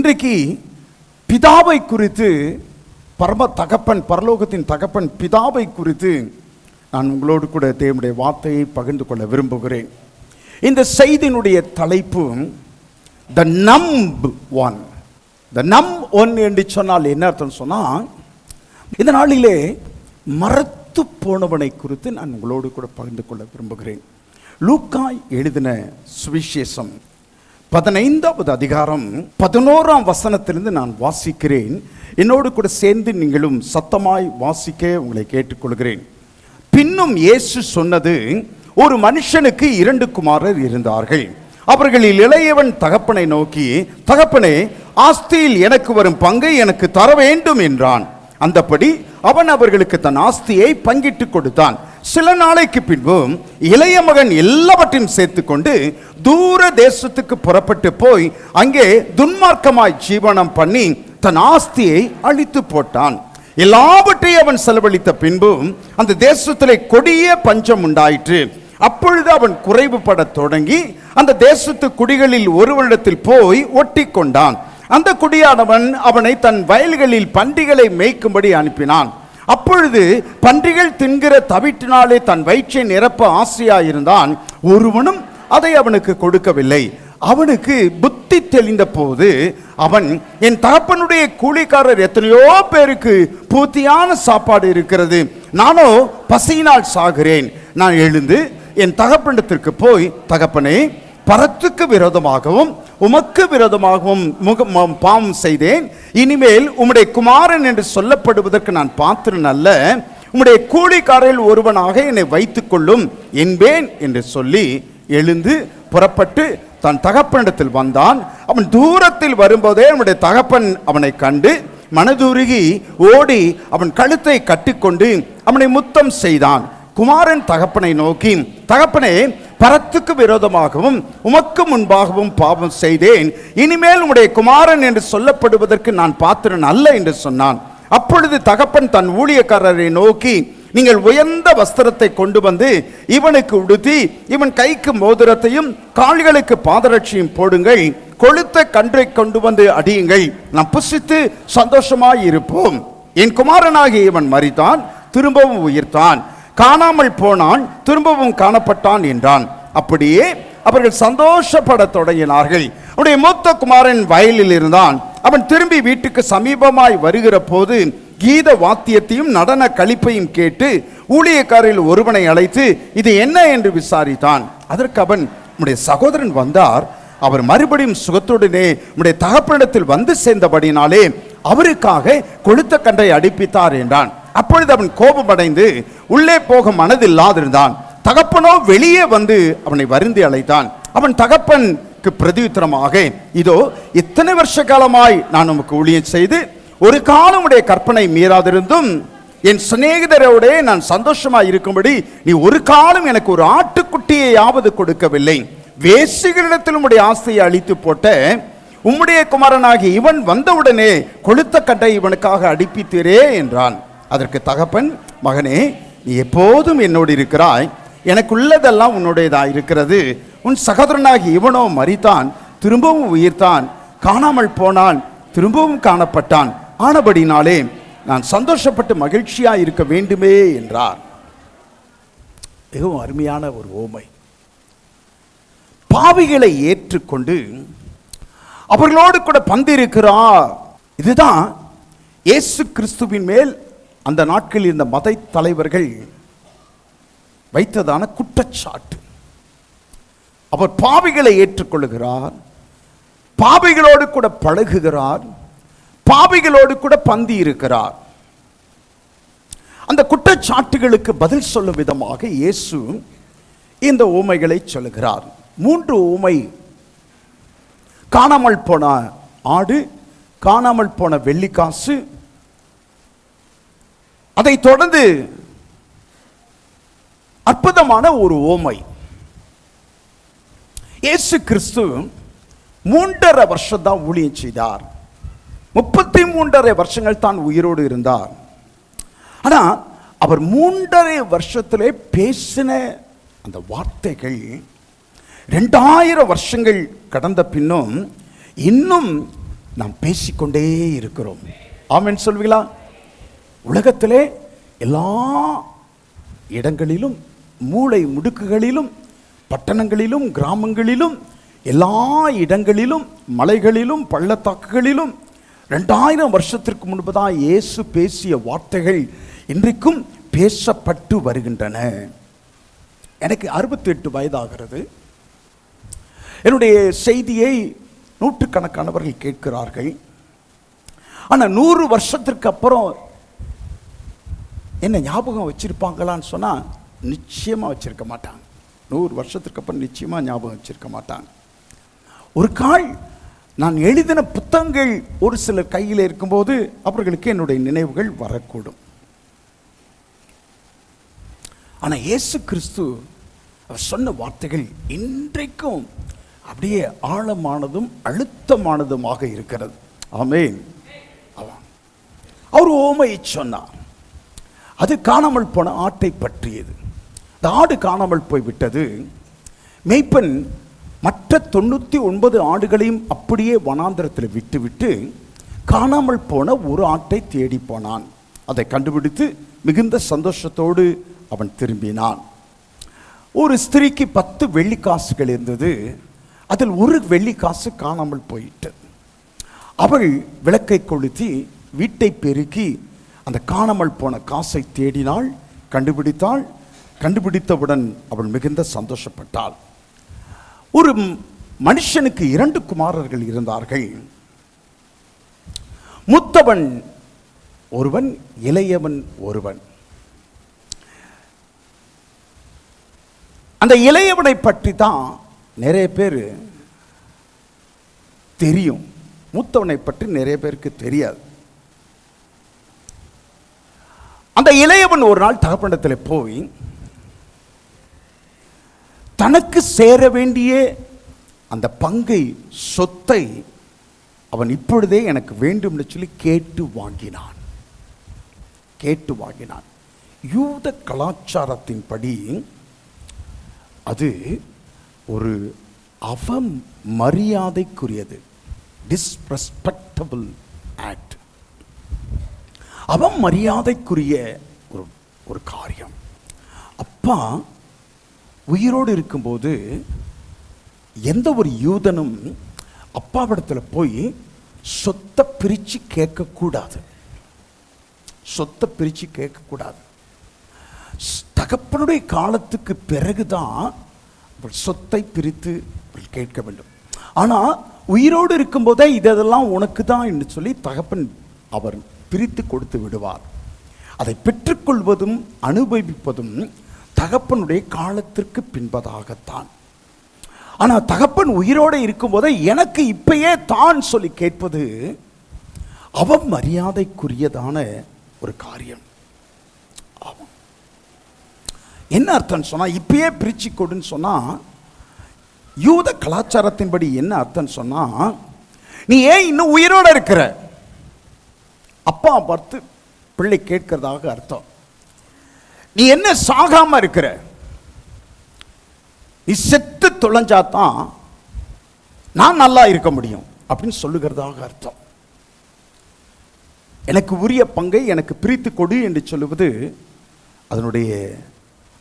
இன்றைக்கு பிதாவை குறித்து, பரம தகப்பன், பரலோகத்தின் தகப்பன் பிதாவை குறித்து நான் உங்களோடு கூட தேவனுடைய வார்த்தையை பகிர்ந்து கொள்ள விரும்புகிறேன். இந்த செய்தியினுடைய தலைப்பு த நம்ப் ஒன். த நம் ஒன் என்று சொன்னால் என்ன அர்த்தம் சொன்னால், இந்த நாளிலே மரத்து போனவனை குறித்து நான் உங்களோடு கூட பகிர்ந்து கொள்ள விரும்புகிறேன். லூக்கா எழுதின சுவிசேஷம் 15வது அதிகாரம் 11ஆம் வசனத்திலிருந்து நான் வாசிக்கிறேன். என்னோடு கூட சேர்ந்து நீங்களும் சத்தமாய் வாசிக்க உங்களை கேட்டுக்கொள்கிறேன். பின்னும் இயேசு சொன்னது, ஒரு மனுஷனுக்கு 2 குமாரர் இருந்தார்கள். அவர்களில் இளையவன் தகப்பனை நோக்கி, தகப்பனே, ஆஸ்தியில் எனக்கு வரும் பங்கை எனக்கு தர வேண்டும் என்றான். அந்தபடி அவன் அவர்களுக்கு தன் ஆஸ்தியை பங்கிட்டு கொடுத்தான். சில நாளைக்கு பின்பு இளைய மகன் எல்லாவற்றையும் சேர்த்து கொண்டு தூர தேசத்துக்கு புறப்பட்டு போய் அங்கே துன்மார்க்கமாய் ஜீவனம் பண்ணி தன் ஆஸ்தியை அழித்து போட்டான். எல்லாவற்றையும் அவன் செலவழித்த பின்பு அந்த தேசத்திலே கொடிய பஞ்சம் உண்டாயிற்று. அப்பொழுது அவன் குறைவுபட தொடங்கி அந்த தேசத்து குடிகளில் ஒருவனிடத்தில் போய் ஒட்டி கொண்டான். அந்த குடியானவன் அவனை தன் வயல்களில் பன்றிகளை மேய்க்கும்படி அனுப்பினான். அப்பொழுது பன்றிகள் தின்கிற தவிட்டினாலே தன் வயிற்றை நிரப்ப ஆசையாயிருந்தான். ஒருவனும் அதை அவனுக்கு கொடுக்கவில்லை. அவனுக்கு புத்தி தெளிந்த போது அவன், என் தகப்பனுடைய கூலிக்காரர் எத்தனையோ பேருக்கு பூர்த்தியான சாப்பாடு இருக்கிறது, நானோ பசியினால் சாகிறேன். நான் எழுந்து என் தகப்பனிடத்திற்கு போய், தகப்பனே, பரத்துக்கு விரோதமாகவும் உமக்கு விரோதமாகவும் பாவம் செய்தேன். இனிமேல் உம்முடைய குமாரன் என்று சொல்லப்படுவதற்கு நான் பாத்திரன் அல்ல. உம்முடைய கூலிக்காரில் ஒருவனாக என்னை வைத்துக் கொள்ளும் என்பேன் என்று சொல்லி எழுந்து புறப்பட்டு தன் தகப்பனிடத்தில் வந்தான். அவன் தூரத்தில் வரும்போதே அவனுடைய தகப்பன் அவனை கண்டு மனதுருகி ஓடி அவன் கழுத்தை கட்டிக்கொண்டு அவனை முத்தம் செய்தான். குமாரன் தகப்பனை நோக்கி, தகப்பனே, பரத்துக்கு விரோதமாகவும் உமக்கு முன்பாகவும் பாவம் செய்தேன். இனிமேல் உம்முடைய குமாரன் என்று சொல்லப்படுவதற்கு நான் பாத்திரன் அல்ல என்று சொன்னான். அப்பொழுது தகப்பன் தன் ஊழியக்காரரை நோக்கி, நீங்கள் உயர்ந்த வஸ்திரத்தை கொண்டு வந்து இவனுக்கு உடுத்தி இவன் கைக்கு மோதிரத்தையும் கால்களுக்கு பாதரட்சியும் போடுங்கள். கொழுத்த கன்றை கொண்டு வந்து அடியுங்கள். நாம் புசித்து சந்தோஷமாய் இருப்போம். என் குமாரனாகிய இவன் மரித்தான், திரும்பவும் உயிர்த்தான், காணாமல் போனான், திரும்பவும் காணப்பட்டான் என்றான். அப்படியே அவர்கள் சந்தோஷப்பட தொடங்கினார்கள். அவனுடைய மூத்த குமாரன் வயலில் இருந்தான். அவன் திரும்பி வீட்டுக்கு சமீபமாய் வருகிற போது கீத வாத்தியத்தையும் நடன களிப்பையும் கேட்டு ஊழியக்காரில் ஒருவனை அழைத்து, இது என்ன என்று விசாரித்தான். அதற்கு அவன், உம்முடைய சகோதரன் வந்தார், அவர் மறுபடியும் சுகத்துடனே உம்முடைய தகப்பனிடத்தில் வந்து சேர்ந்தபடினாலே அவருக்காக கொழுத்த கன்றை அடிப்பித்தார் என்றான். அப்பொழுது அவன் கோபமடைந்து உள்ளே போக மனதில்லாதிருந்தான். தகப்பனோ வெளியே வந்து அவனை வருந்தி அழைத்தான். அவன் தகப்பனுக்கு பிரதியுத்தரமாக, இதோ இத்தனை வருஷ காலமாய் நான் உமக்கு ஊழியம் செய்து ஒரு காலம் உடைய கற்பனை மீறாதிருந்தும் என் சிநேகிதரோட நான் சந்தோஷமாய் இருக்கும்படி நீ ஒரு காலம் எனக்கு ஒரு ஆட்டுக்குட்டியையாவது கொடுக்கவில்லை. வேசிகளிடத்தில் உம்முடைய ஆசையை அழித்து போட்ட உம்முடைய குமாரனாகி இவன் வந்தவுடனே கொழுத்த கட்டை இவனுக்காக அடிப்பித்தீரே என்றான். அதற்கு தகப்பன், மகனே, நீ எப்போதும் என்னோடு இருக்கிறாய், எனக்குள்ளதெல்லாம் உன்னுடையதாக இருக்கிறது. உன் சகோதரனாகி இவனோ மரித்தான், திரும்பவும் உயிர்த்தான், காணாமல் போனான், திரும்பவும் காணப்பட்டான். ஆனபடினாலே நான் சந்தோஷப்பட்டு மகிழ்ச்சியாக இருக்க வேண்டுமே என்றார். மிகவும் அருமையான ஒரு ஓமை. பாவிகளை ஏற்றுக்கொண்டு அவர்களோடு கூட பந்திருக்கிறார். இதுதான் இயேசு கிறிஸ்துவின் மேல் அந்த நாட்களில் இருந்த மத தலைவர்கள் வைத்ததான குற்றச்சாட்டு. அவர் பாவிகளை ஏற்றுக்கொள்கிறார், பாவிகளோடு கூட பழகுகிறார், பாவிகளோடு கூட பந்தி இருக்கிறார். அந்த குற்றச்சாட்டுகளுக்கு பதில் சொல்லும் விதமாக இயேசு இந்த ஊமைகளை சொல்லுகிறார். 3 ஊமை: காணாமல் போன ஆடு, காணாமல் போன வெள்ளிக்காசு, அதை தொடர்ந்து அற்புதமான ஒரு ஓமை. இயேசு கிறிஸ்து 3.5 வருஷம் தான் ஊழியம் செய்தார். 33.5 வருஷங்கள் தான் உயிரோடு இருந்தார். ஆனா அவர் 3.5 வருஷத்திலே பேசின அந்த வார்த்தைகள் 2000 வருஷங்கள் கடந்த பின்னும் இன்னும் நாம் பேசிக்கொண்டே இருக்கிறோம். ஆமென் சொல்வீங்களா? உலகத்திலே எல்லா இடங்களிலும், மூளை முடுக்குகளிலும், பட்டணங்களிலும், கிராமங்களிலும், எல்லா இடங்களிலும், மலைகளிலும், பள்ளத்தாக்குகளிலும் 2000 வருஷத்திற்கு முன்புதான் இயேசு பேசிய வார்த்தைகள் இன்றைக்கும் பேசப்பட்டு வருகின்றன. எனக்கு 68 வயதாகிறது. என்னுடைய செய்தியை நூற்றுக்கணக்கானவர்கள் கேட்கிறார்கள். ஆனால் 100 வருஷத்திற்கு அப்புறம் என்ன ஞாபகம் வச்சிருப்பாங்களான்னு சொன்னால் நிச்சயமாக வச்சிருக்க மாட்டாங்க. 100 வருஷத்துக்கு அப்புறம் நிச்சயமாக ஞாபகம் வச்சிருக்க மாட்டாங்க. ஒரு கால் நான் எழுதின புத்தகங்கள் ஒரு சிலர் கையில் இருக்கும்போது அவர்களுக்கு என்னுடைய நினைவுகள் வரக்கூடும். ஆனால் இயேசு கிறிஸ்து அவர் சொன்ன வார்த்தைகள் இன்றைக்கும் அப்படியே ஆழமானதும் அழுத்தமானதுமாக இருக்கிறது. ஆமென். அவர் ஓமையை சொன்னார். அது காணாமல் போன ஆட்டை பற்றியது. இந்த ஆடு காணாமல் போய்விட்டது. மேய்ப்பன் மற்ற 99 ஆடுகளையும் அப்படியே வனாந்தரத்தில் விட்டுவிட்டு காணாமல் போன ஒரு ஆட்டை தேடி போனான். அதை கண்டுபிடித்து மிகுந்த சந்தோஷத்தோடு அவன் திரும்பினான். ஒரு ஸ்திரீக்கு 10 வெள்ளிக்காசுகள் இருந்தது. அதில் ஒரு வெள்ளிக்காசு காணாமல் போயிட்டது. அவள் விளக்கை கொளுத்தி வீட்டை பெருக்கி அந்த காணாமல் போன காசை தேடினாள், கண்டுபிடித்தாள். கண்டுபிடித்தவுடன் அவள் மிகுந்த சந்தோஷப்பட்டாள். ஒரு மனுஷனுக்கு 2 குமாரர்கள் இருந்தார்கள். மூத்தவன் ஒருவன், இளையவன் ஒருவன். அந்த இளையவனை பற்றி தான் நிறைய பேர் தெரியும். மூத்தவனை பற்றி நிறைய பேருக்கு தெரியாது. அந்த இளையவன் ஒரு நாள் தகப்பனிடத்தில் போய் தனக்கு சேர வேண்டிய அந்த பங்கை, சொத்தை அவன் இப்பொழுதே எனக்கு வேண்டும் என்று சொல்லி கேட்டு வாங்கினான். யூத கலாச்சாரத்தின்படி அது ஒரு அவமரியாதைக்குரியது, டிஸ்ரெஸ்பெக்டபிள் ஆக்ட், அவமரியாதைக்குரிய ஒரு காரியம். அப்பா உயிரோடு இருக்கும்போது எந்த ஒரு யூதனும் அப்பாவிடத்தில் போய் சொத்தை பிரித்து கேட்கக்கூடாது. தகப்பனுடைய காலத்துக்கு பிறகுதான் சொத்தை பிரித்து கேட்க வேண்டும். ஆனால் உயிரோடு இருக்கும்போதே இதெல்லாம் உனக்கு தான் என்று சொல்லி தகப்பன் அவர் பிரித்து கொடுத்து விடுவார். அதை பெற்றுக்கொள்வதும் அனுபவிப்பதும் தகப்பனுடைய காலத்திற்கு பின்பதாகத்தான். ஆனால் தகப்பன் உயிரோடு இருக்கும்போதே எனக்கு இப்பயே தான் சொல்லி கேட்பது அவமரியாதைக்குரியதான ஒரு காரியம். ஆமாம். என்ன அர்த்தம் சொன்னா, இப்பயே பிரிச்சு கொடுன்னு சொன்னா, யூத கலாச்சாரத்தின்படி என்ன அர்த்தம் சொன்னா, நீ ஏன் இன்னும் உயிரோட இருக்கிற, அப்பா பார்த்து பிள்ளை கேட்கிறதாக அர்த்தம். நீ என்ன சாகாம இருக்கிற, நீ செத்து தொலைஞ்சாதான் நான் நல்லா இருக்க முடியும் அப்படின்னு சொல்லுகிறதாக அர்த்தம். எனக்கு உரிய பங்கை எனக்கு பிரித்து கொடு என்று சொல்லுவது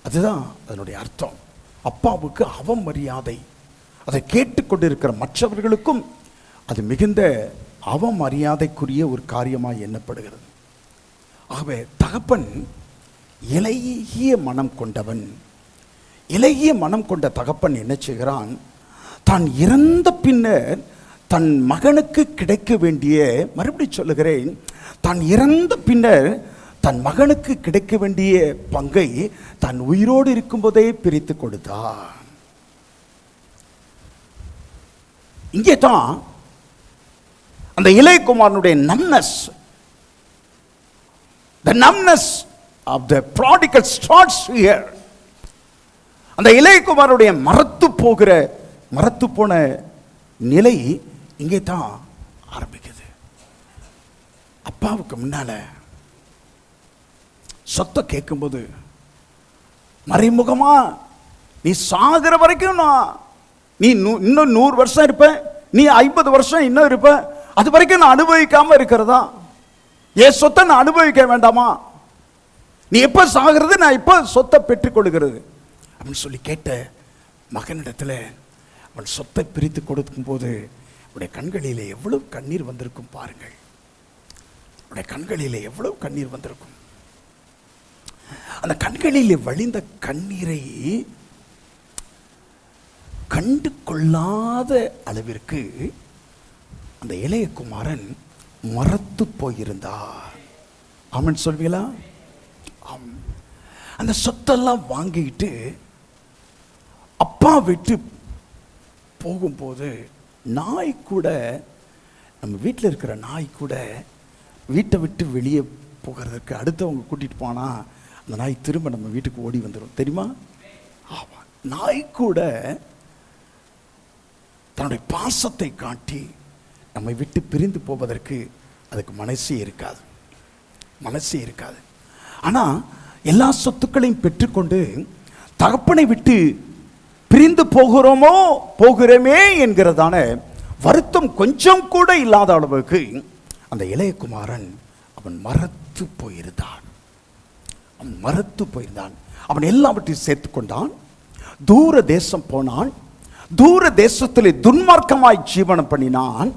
அதுதான் அதனுடைய அர்த்தம். அப்பாவுக்கு அவமரியாதை. அதை கேட்டுக்கொண்டிருக்கிற மற்றவர்களுக்கும் அது மிகுந்த அவமரியாதைக்குரிய ஒரு காரியமாக எண்ணப்படுகிறது. ஆகவே தகப்பன் இலகிய மனம் கொண்டவன். இலகிய மனம் கொண்ட தகப்பன் என்ன செய்கிறான், தான் இறந்த பின்னர் தன் மகனுக்கு கிடைக்க வேண்டிய, மறுபடியும் சொல்லுகிறேன், தான் இறந்த பின்னர் தன் மகனுக்கு கிடைக்க வேண்டிய பங்கை தான் உயிரோடு இருக்கும்போதே பிரித்து கொடுத்தான். இங்கே தான் அந்த இளையகுமாரனுடைய the numbness of the prodigal starts here. அந்த இளையகுமாரனுடைய மரத்து போன நிலை இங்கே தான் ஆரம்பிக்குது. அப்பாவுக்கு முன்னால சொத்தை கேட்கும்போது மறைமுகமா நீ சாகிற வரைக்கும் நீ இன்னும் 100 வருஷம் இருப்ப, நீ 50 வருஷம் இன்னும் இருப்ப, அது வரைக்கும் நான் அனுபவிக்காம இருக்கிறதா? என் சொத்தை நான் அனுபவிக்க வேண்டாமா? நீ எப்ப சாகிறது, நான் எப்ப சொத்தை பெற்றுக்கொள்கிறது அப்படின்னு சொல்லி கேட்ட மகனிடத்தில் அவன் சொத்தை பிரித்து கொடுக்கும் போது உடைய கண்களிலே எவ்வளவு கண்ணீர் வந்திருக்கும் பாருங்கள். உடைய கண்களிலே எவ்வளவு கண்ணீர் வந்திருக்கும். அந்த கண்களிலே வழிந்த கண்ணீரை கண்டு கொள்ளாத அளவிற்கு அந்த இளைய குமாரன் மரத்து போயிருந்தார். ஆமென் சொல்வீங்களா? அந்த சொத்தெல்லாம் வாங்கிட்டு அப்பா விட்டு போகும்போது நாய் கூட, நம்ம வீட்டில் இருக்கிற நாய் கூட வீட்டை விட்டு வெளியே போகிறதுக்கு அடுத்தவங்க கூட்டிகிட்டு போனால் அந்த நாய் திரும்ப நம்ம வீட்டுக்கு ஓடி வந்துடும், தெரியுமா? ஆமாம், நாய் கூட தன்னுடைய பாசத்தை காட்டி நம்மை விட்டு பிரிந்து போவதற்கு அதுக்கு மனசே இருக்காது. ஆனால் எல்லா சொத்துக்களையும் பெற்றுக்கொண்டு தகப்பனை விட்டு பிரிந்து போகிறோமே என்கிறதான வருத்தம் கொஞ்சம் கூட இல்லாத அளவுக்கு அந்த இளையகுமாரன் அவன் மரத்து போயிருந்தான். அவன் எல்லாவற்றையும் சேர்த்து கொண்டான். தூர தேசம் போனான். தூர தேசத்திலே துன்மார்க்கமாய் ஜீவனம் பண்ணினான்.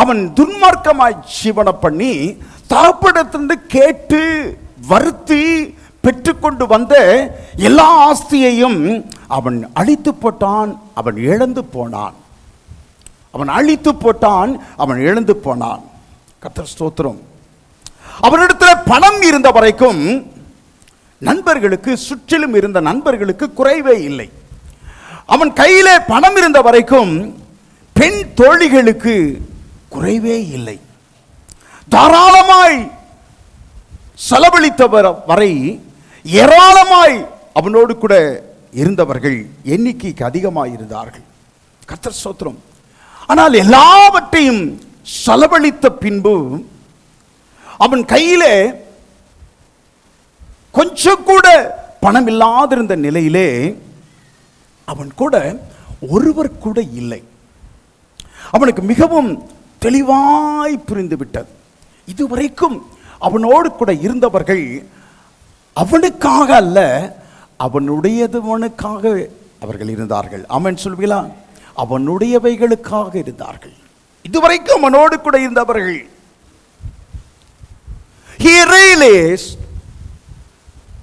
அவன் துன்மார்க்கமாய் ஜீவனம் பண்ணி தகப்பனிடத்திலிருந்து கேட்டு வருத்தி பெற்றுக்கொண்டு வந்த எல்லா ஆஸ்தியையும் அவன் அழித்து போட்டான். அவன் இழந்து போனான். கர்த்தர் ஸ்தோத்திரம். அவனிடத்தில் பணம் இருந்த வரைக்கும் நண்பர்களுக்கு, சுற்றிலும் இருந்த நண்பர்களுக்கு குறைவே இல்லை. அவன் கையிலே பணம் இருந்த வரைக்கும் பெண் தோழிகளுக்கு குறைவே இல்லை. தாராளமாய் செலவழித்த வரை ஏராளமாய் அவனோடு கூட இருந்தவர்கள் எண்ணிக்கைக்கு அதிகமாக இருந்தார்கள். கர்த்தர் ஸ்தோத்திரம். ஆனால் எல்லாவற்றையும் செலவழித்த பின்பு அவன் கையிலே கொஞ்சம் கூட பணம் இல்லாதிருந்த நிலையிலே அவன் கூட ஒருவர் கூட இல்லை. அவனுக்கு மிகவும் தெளிவாய் புரிந்து விட்டது. இதுவரைக்கும் அவனோடு கூட இருந்தவர்கள் அவனுக்காக அல்ல, அவனுடையதுவனுக்காக அவர்கள் இருந்தார்கள். ஆமென் சொல்வீங்களா? அவனுடையவைகளுக்காக இருந்தார்கள். இதுவரைக்கும் அவனோடு கூட இருந்தவர்கள். He realized,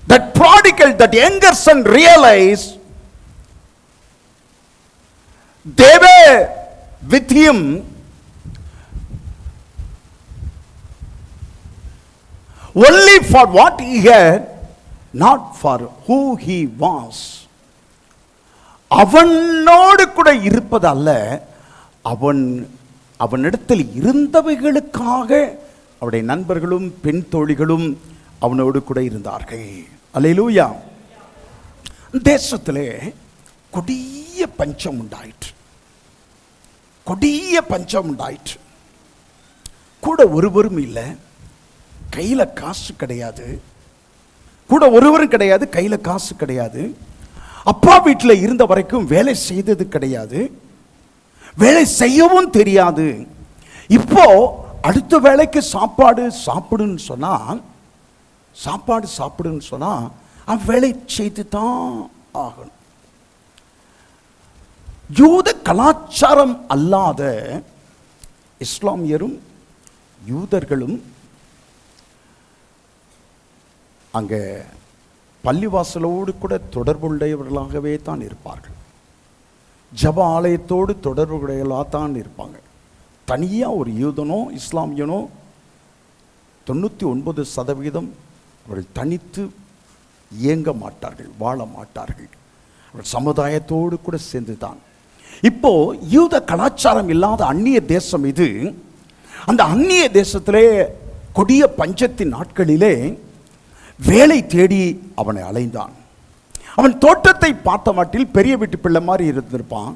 that prodigal, that younger son realized they were with him only for what he had, not for who he was. அவனோடு கூட இருப்பதல்ல, அவனிடத்தில் இருந்தவைகளுக்காக அவருடைய நண்பர்களும் பெண் தோழிகளும் அவனோடு கூட இருந்தார்கள். அல்லேலூயா. தேசத்திலே கொடிய பஞ்சம் உண்டாயிற்று. கூட ஒருவரும் இல்லை, கையில காசு கிடையாது. கையில காசு கிடையாது. அப்பா வீட்டில் இருந்த வரைக்கும் வேலை செய்தது கிடையாது, வேலை செய்யவும் தெரியாது. இப்போ அடுத்த வேலைக்கு சாப்பாடு சாப்பிடுன்னு சொன்னா அவன் வேலை செய்து தான் ஆகணும். யூத கலாச்சாரம் அல்லாத இஸ்லாமியரும் யூதர்களும் அங்கே பள்ளிவாசலோடு கூட தொடர்புடையவர்களாகவே தான் இருப்பார்கள். ஜப ஆலயத்தோடு தொடர்புடையவர்களாக தான் இருப்பாங்க. தனியாக ஒரு யூதனோ இஸ்லாமியனோ 99% அவர்கள் தனித்து இயங்க மாட்டார்கள், வாழ மாட்டார்கள். அவர்கள் சமுதாயத்தோடு கூட சேர்ந்து தான். இப்போ யூத கலாச்சாரம் இல்லாத அந்நிய தேசம் இது. அந்த அந்நிய தேசத்திலே கொடிய பஞ்சத்தின் நாட்களிலே வேலை தேடி அவனை அலைந்தான். அவன் தோற்றத்தை பார்த்த மட்டில் பெரிய வீட்டு பிள்ளை மாதிரி இருந்திருப்பான்.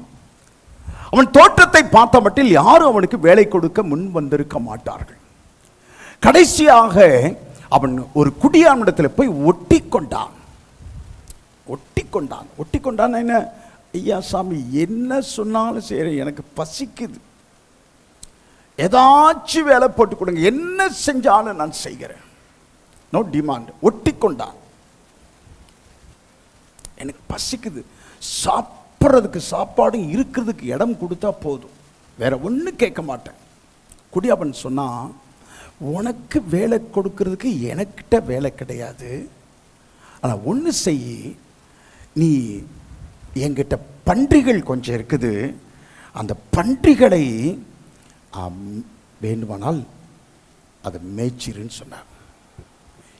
அவன் தோற்றத்தை பார்த்த மட்டில் யாரும் அவனுக்கு வேலை கொடுக்க முன் வந்திருக்க மாட்டார்கள். கடைசியாக அவன் ஒரு குடியானிடத்தில் போய் ஒட்டி கொண்டான். என்ன, ஐயா சாமி என்ன சொன்னாலும் சரி, எனக்கு பசிக்குது, ஏதாச்சும் வேலை போட்டு கொடுங்க, என்ன செஞ்சாலும் நான் செய்கிறேன். No demand. ஒட்டி கொண்டான். எனக்கு பசிக்குது, சாப்பிட்றதுக்கு சாப்பாடு இருக்கிறதுக்கு இடம் கொடுத்தா போதும், வேற ஒன்றும் கேட்க மாட்டேன். குடியாபன் சொன்னா, உனக்கு வேலை கொடுக்கறதுக்கு எனக்கிட்ட வேலை கிடையாது, ஆனால் ஒன்று செய், நீ என்கிட்ட பன்றிகள் கொஞ்சம் இருக்குது, அந்த பன்றிகளை வேண்டுமானால் அதை மேய்ச்சிருன்னு சொன்னார்.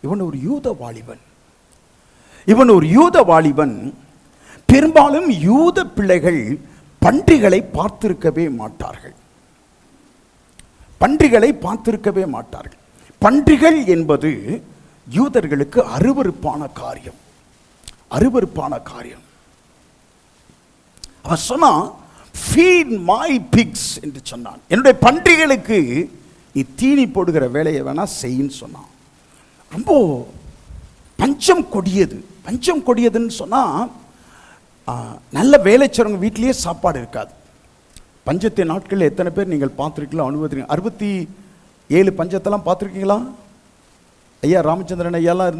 இவன் ஒரு யூத வாலிபன். பெரும்பாலும் யூத பிள்ளைகள் பன்றிகளை பார்த்திருக்கவே மாட்டார்கள். பன்றிகள் என்பது யூதர்களுக்கு அருவருப்பான காரியம். அவன் சொன்னான், ஃபீட் மை பிக்ஸ் என்று சொன்னான். என்னுடைய பன்றிகளுக்கு நீ தீனி போடுகிற வேலையை வேணா செய்யின்னு சொன்னான். ரொம்ப பஞ்சம் கொடியதுன்னு சொன்னால், நல்ல வேலை செய்றவங்க வீட்டிலேயே சாப்பாடு இருக்காது. பஞ்சத்தின் நாட்களில் எத்தனை பேர் நீங்கள் பார்த்துருக்கீங்களா, அனுபவிக்கிறீங்க? 67 பஞ்சத்தெல்லாம் பார்த்துருக்கீங்களா? ஐயா ராமச்சந்திரன் ஐயாலாம்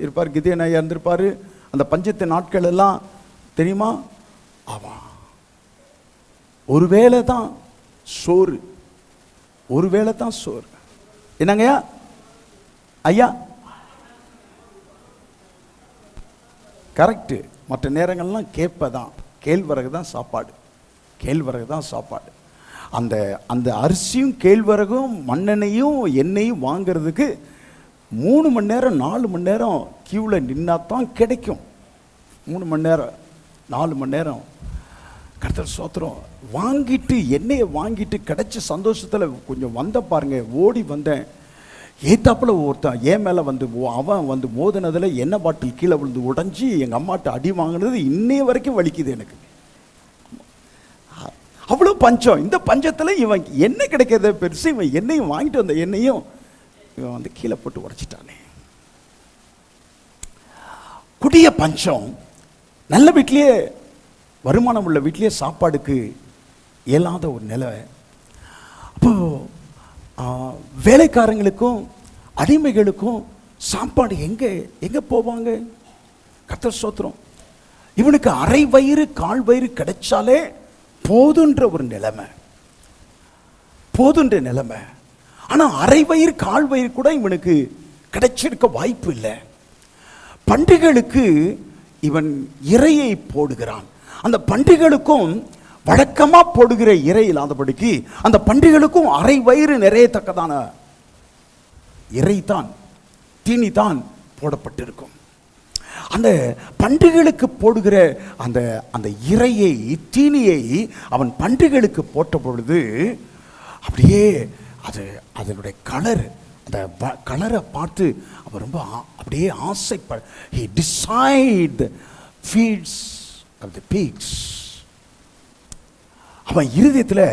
இருப்பார், கிதியன் ஐயா இருந்திருப்பார். அந்த பஞ்சத்தின் நாட்கள் எல்லாம் தெரியுமா? ஆமாம், ஒரு வேளை தான் சோறு. என்னங்கய்யா ஐயா? கரெக்டு. மற்ற நேரங்கள்லாம் கேழ்வரகு தான் சாப்பாடு. அந்த அரிசியும் கேழ்வரகும் மண்ணெண்ணையும் எண்ணெயும் வாங்கிறதுக்கு 3 மணி நேரம் 4 மணி நேரம் கியூவில் நின்னா தான் கிடைக்கும். 3 மணி நேரம் 4 மணி நேரம். கர்த்தர் ஸ்தோத்திரம். எண்ணெயை வாங்கிட்டு கிடைச்ச சந்தோஷத்தில் கொஞ்சம் வந்த பாருங்க, ஓடி வந்தேன். ஏத்தாப்புல ஒருத்தன் என் மேலே அவன் மோதினதில் எண்ணெய் பாட்டில் கீழே விழுந்து உடஞ்சி எங்கள் அம்மாட்ட அடி வாங்கினது இன்னைய வரைக்கும் வலிக்குது எனக்கு. அவ்வளோ பஞ்சம். இந்த பஞ்சத்தில் இவன் எண்ணெய் கிடைக்கிறத பெருசு, இவன் எண்ணெயும் வாங்கிட்டு வந்த எண்ணெயும் இவன் கீழே போட்டு உடைச்சிட்டானே. கொடிய பஞ்சம். நல்ல வீட்லேயே, வருமானம் உள்ள வீட்லேயே சாப்பாடுக்கு இயலாத ஒரு நிலை. அப்போ வேலைக்காரங்களுக்கும் அடிமைகளுக்கும் சாப்பாடு எங்கே போவாங்க? கர்த்தர் ஸ்தோத்திரம். இவனுக்கு அரை வயிறு கால் வயிறு கிடைச்சாலே போதுன்ற ஒரு நிலைமை. ஆனால் அரை வயிறு கால் வயிறு கூட இவனுக்கு கிடைச்சிருக்க வாய்ப்பு இல்லை. பன்றிகளுக்கு இவன் இரையை போடுகிறான். அந்த பன்றிகளுக்கும் வழக்கமாக போடுகிற இறை இல்லாதபடிக்கு அந்த பன்றிகளுக்கும் அரை வயிறு நிறையத்தக்கதான இறைதான், தீனி தான் போடப்பட்டிருக்கும். அந்த பன்றிகளுக்கு போடுகிற அந்த இறையை, தீனியை அவன் பன்றிகளுக்கு போட்ட பொழுது அப்படியே அதனுடைய அந்த கலரை பார்த்து அவன் ரொம்ப அப்படியே ஆசைப்பட. he decide feeds of the pigs. அவன் இருதயத்தில்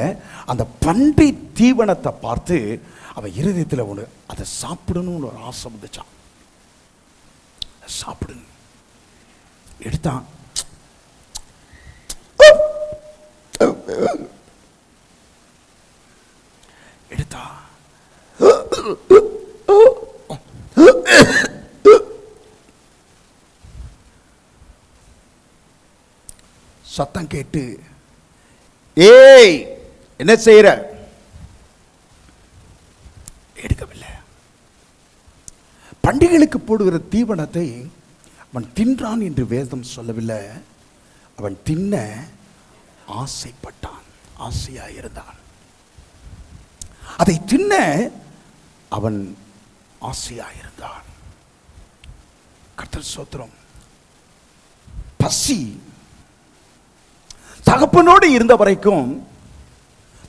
அந்த பன்றி தீவனத்தை பார்த்து அவன் இருதயத்தில் ஒன்று அதை சாப்பிடணும்னு ஒரு ஆசை வந்துச்சான். சாப்பிடணும் எடுத்தான். சத்தம் கேட்டு, ஏய் என்ன செய்யற? எடுக்கவில்லை. பண்டிகைகளுக்கு போடுகிற தீவனத்தை அவன் தின்றான் என்று வேதம் சொல்லவில்லை. அவன் தின்ன ஆசைப்பட்டான், ஆசையாயிருந்தான். அதை தின்ன அவன் ஆசையாயிருந்தான். கர்த்தர் ஸ்தோத்திரம். பசி தகப்பனோடு இருந்த வரைக்கும்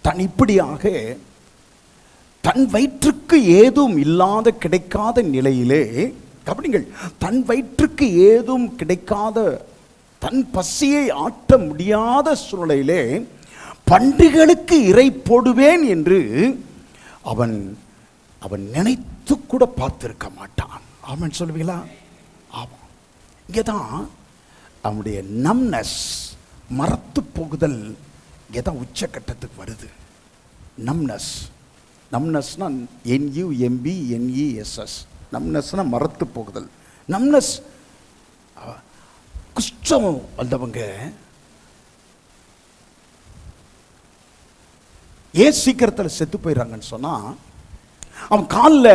தன் இப்படியாக தன் வயிற்றுக்கு ஏதும் இல்லாத கிடைக்காத நிலையிலே, கவனிங்கள், தன் வயிற்றுக்கு ஏதும் கிடைக்காத, தன் பசியை ஆட்ட முடியாத சூழ்நிலையிலே பன்றிகளுக்கு இறை போடுவேன் என்று அவன் அவன் நினைத்து கூட பார்த்திருக்க மாட்டான். ஆமென் சொல்லுவீங்களா? ஆமாம். இங்கேதான் அவனுடைய நம்னஸ், மறத்து போகுதல், இங்கேதான் உச்சக்கட்டத்துக்கு வருது. Numbness, நம்னஸ்னா NUMBNESS. நம்னஸ்னா மரத்து போகுதல். நம்னஸ் குஷ்டம் வந்தவங்க ஏன் சீக்கிரத்தில் செத்து போயிடறாங்கன்னு சொன்னா, அவன் காலில்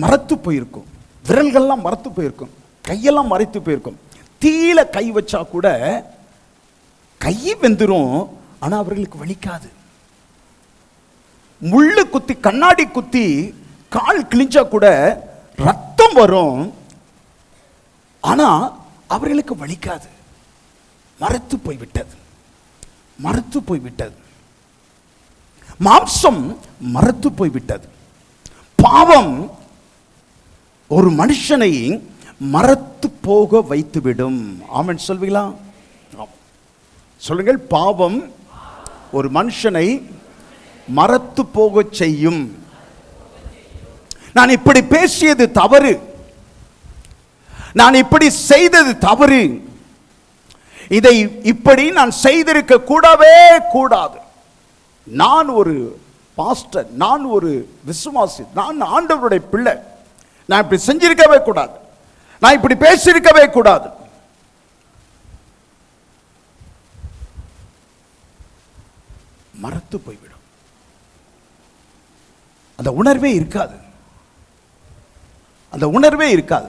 மரத்து போயிருக்கும், விரல்கள்லாம் மரத்து போயிருக்கும், கையெல்லாம் மறைத்து போயிருக்கும். தீயில கை வச்சா கூட கை வெந்துரும், ஆனா அவர்களுக்கு வலிக்காது. முள்ளு குத்தி கண்ணாடி குத்தி கால் கிழிஞ்சா கூட ரத்தம் வரும், ஆனா அவர்களுக்கு வலிக்காது. மரத்து போய்விட்டது, மரத்து போய்விட்டது. மாம்சம் மரத்து போய்விட்டது. பாவம் ஒரு மனுஷனை மரத்து போக வைத்துவிடும். ஆமென் சொல்வீங்களா? சொல்லுங்கள். பாவம் ஒரு மனுஷனை மரத்து போக செய்யும். நான் இப்படி பேசியது தவறு, நான் இப்படி செய்தது தவறு, இதை இப்படி நான் செய்திருக்க கூடவே கூடாது, நான் ஒரு பாஸ்டர், நான் ஒரு விசுவாசி, நான் ஆண்டவருடைய பிள்ளை, நான் இப்படி செஞ்சிருக்கவே கூடாது, நான் இப்படி பேசியிருக்கவே கூடாது. மரத்து போய்விடும். அந்த உணர்வே இருக்காது, அந்த உணர்வே இருக்காது.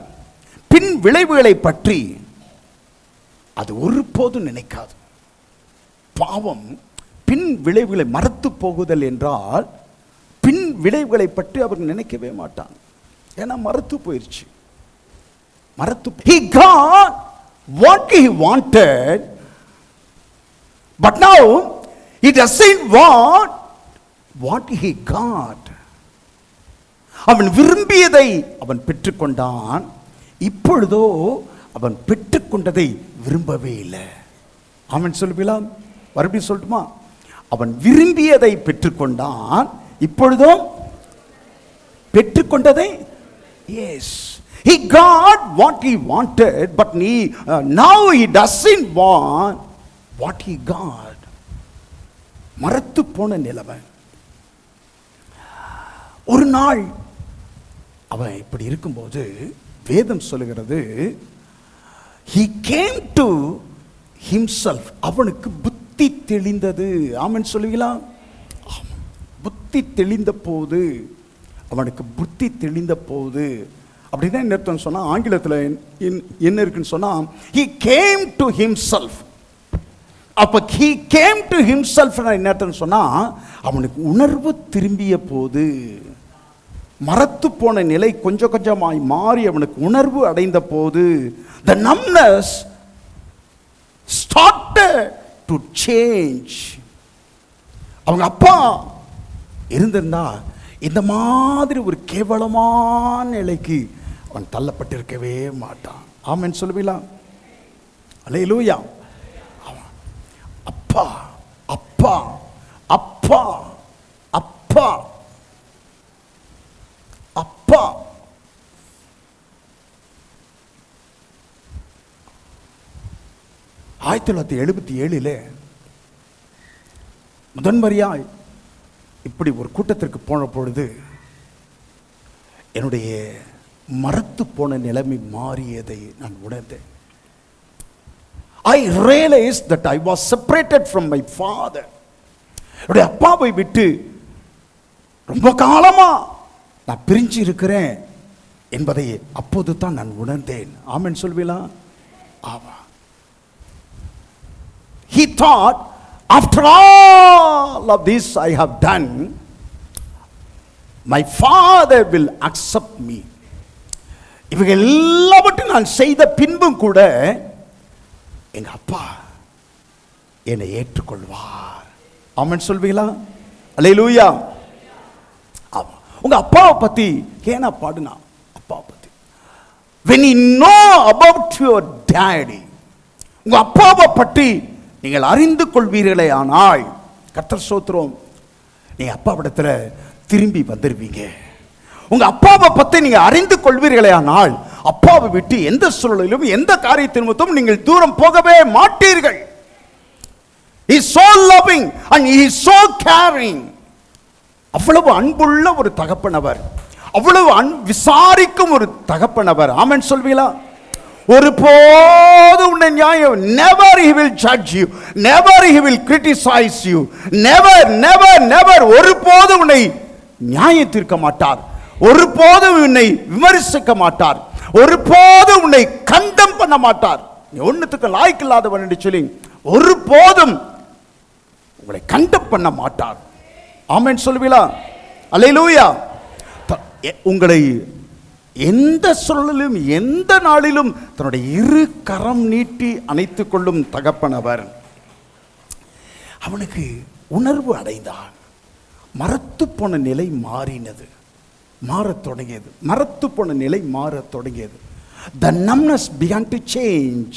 பின் விளைவுகளை பற்றி அது ஒருபோதும் நினைக்காது. பாவம் பின் விளைவுகளை மறத்து போகுதல் என்றால் பின் விளைவுகளை பற்றி அவர் நினைக்கவே மாட்டான். ஏன்னா மறத்து போயிருச்சு. மறத்து he got what he wanted, but now he doesn't want what he got. அவன் விரும்பியதை அவன் பெற்றுக்கொண்டான், இப்பொழுதோ அவன் பெற்றுக்கொண்டதை விரும்பவே இல்லை. அவன் சொல்லுவீங்களா? மறுபடியும் சொல்லட்டுமா? அவன் விரும்பியதை பெற்றுக்கொண்டான், இப்பொழுதோ பெற்றுக்கொண்டதை, yes, he got what he wanted, but now he doesn't want what he got. மரத்து போன நிலைமை. ஒரு நாள் அவன் இப்படி இருக்கும்போது வேதம் சொல்லுகிறது, he came to himself. அவனுக்கு புத்தி தெளிந்தது. ஆமென் சொல்லுவீங்களா? புத்தி தெளிந்த போது, அவனுக்கு புத்தி தெளிந்த போது அப்படிதான் என்ன அர்த்தம் சொன்னா, ஆங்கிலத்தில் என்ன இருக்குன்னு சொன்னா he came to himself. அப்ப he came to himself என்ன அர்த்தம் சொன்னா, அவனுக்கு உணர்வு திரும்பிய போது, மரத்து போன நிலை கொஞ்சம் கொஞ்சமாய் மாறி அவனுக்கு உணர்வு அடைந்த போது, the numbness started to change. அவங்க அப்பா இருந்திருந்தா இந்த மாதிரி ஒரு கேவலமான நிலைக்கு அவன் தள்ளப்பட்டிருக்கவே மாட்டான். ஆமென் சொல்லுவீங்களா? அல்லேலூயா. அப்பா அப்பா அப்பா அப்பா அப்பா. ஆயிரத்தி 1977 முதன்முறையாய் இப்படி ஒரு கூட்டத்திற்கு போன பொழுது என்னுடைய மரத்து போன நிலைமை மாறியதை நான் உணர்ந்தேன். I realized that I was separated from my father. என்னுடைய அப்பாவை விட்டு ரொம்ப காலமா நான் பிரிஞ்சு இருக்கிறேன் என்பதை அப்போது தான் நான் உணர்ந்தேன். ஆமென் சொல்வீங்களா? ஆமா. He thought, after all of this I have done, my father will accept me. இவங்க எல்லாவற்றையும் நான் செய்த பின்பும் கூட எங்க அப்பா என்னை ஏற்றுக்கொள்வார். ஆமென் சொல்வீங்களா? அல்லேலூயா. ஆமா. உங்க அப்பாவை பத்தி ஏனா பாடுனா, அப்பாவை பத்தி when you know about your daddy, உங்க அப்பாவை பற்றி நீங்கள் அறிந்து கொள்வீர்களே ஆனால், கர்த்தர் ஸ்தோத்திரம், நீங்க அப்பாவிடத்துல திரும்பி வந்துருவீங்க. உங்க அப்பாவை பற்றி நீங்க அறிந்து கொள்வீர்களே ஆனால், அப்பாவை விட்டு எந்த சூழலிலும் எந்த காரியத்தின் நிமித்தமும் நீங்கள் தூரம் போகவே மாட்டீர்கள். He is so loving and he is so caring. அவ்வளவு அன்புள்ள ஒரு தகப்பனவர், அவ்வளவு விசாரிக்கும் ஒரு தகப்பனவர். ஆமென் சொல்வீங்களா? ஒருபோது உன்னை நியாயம், never he will judge you, never he will criticize you, never never never, ஒருபோது உன்னை நியாயம் தீர்க்க மாட்டார், ஒருபோது உன்னை விமர்சிக்க மாட்டார், ஒருபோது உன்னை கண்டம் பண்ண மாட்டார். நீ ஒண்ணுத்துக்கு லாய்க்கில்லாதவன் என்று சொல்லி ஒருபோதும் உங்களை கண்டம் பண்ண மாட்டார். ஆமென் சொல்லுவீங்களா? அல்லேலூயா. உங்களை எந்த சூழலிலும் எந்த நாளிலும் தன்னுடைய இரு கரம் நீட்டி அணைத்துக் கொள்ளும் தகப்பனவர். அவனுக்கு உணர்வு அடைந்தான். மரத்து போன நிலை மாறினது, மாறத் தொடங்கியது. மரத்து போன நிலை மாறத் தொடங்கியது. The numbness began to change.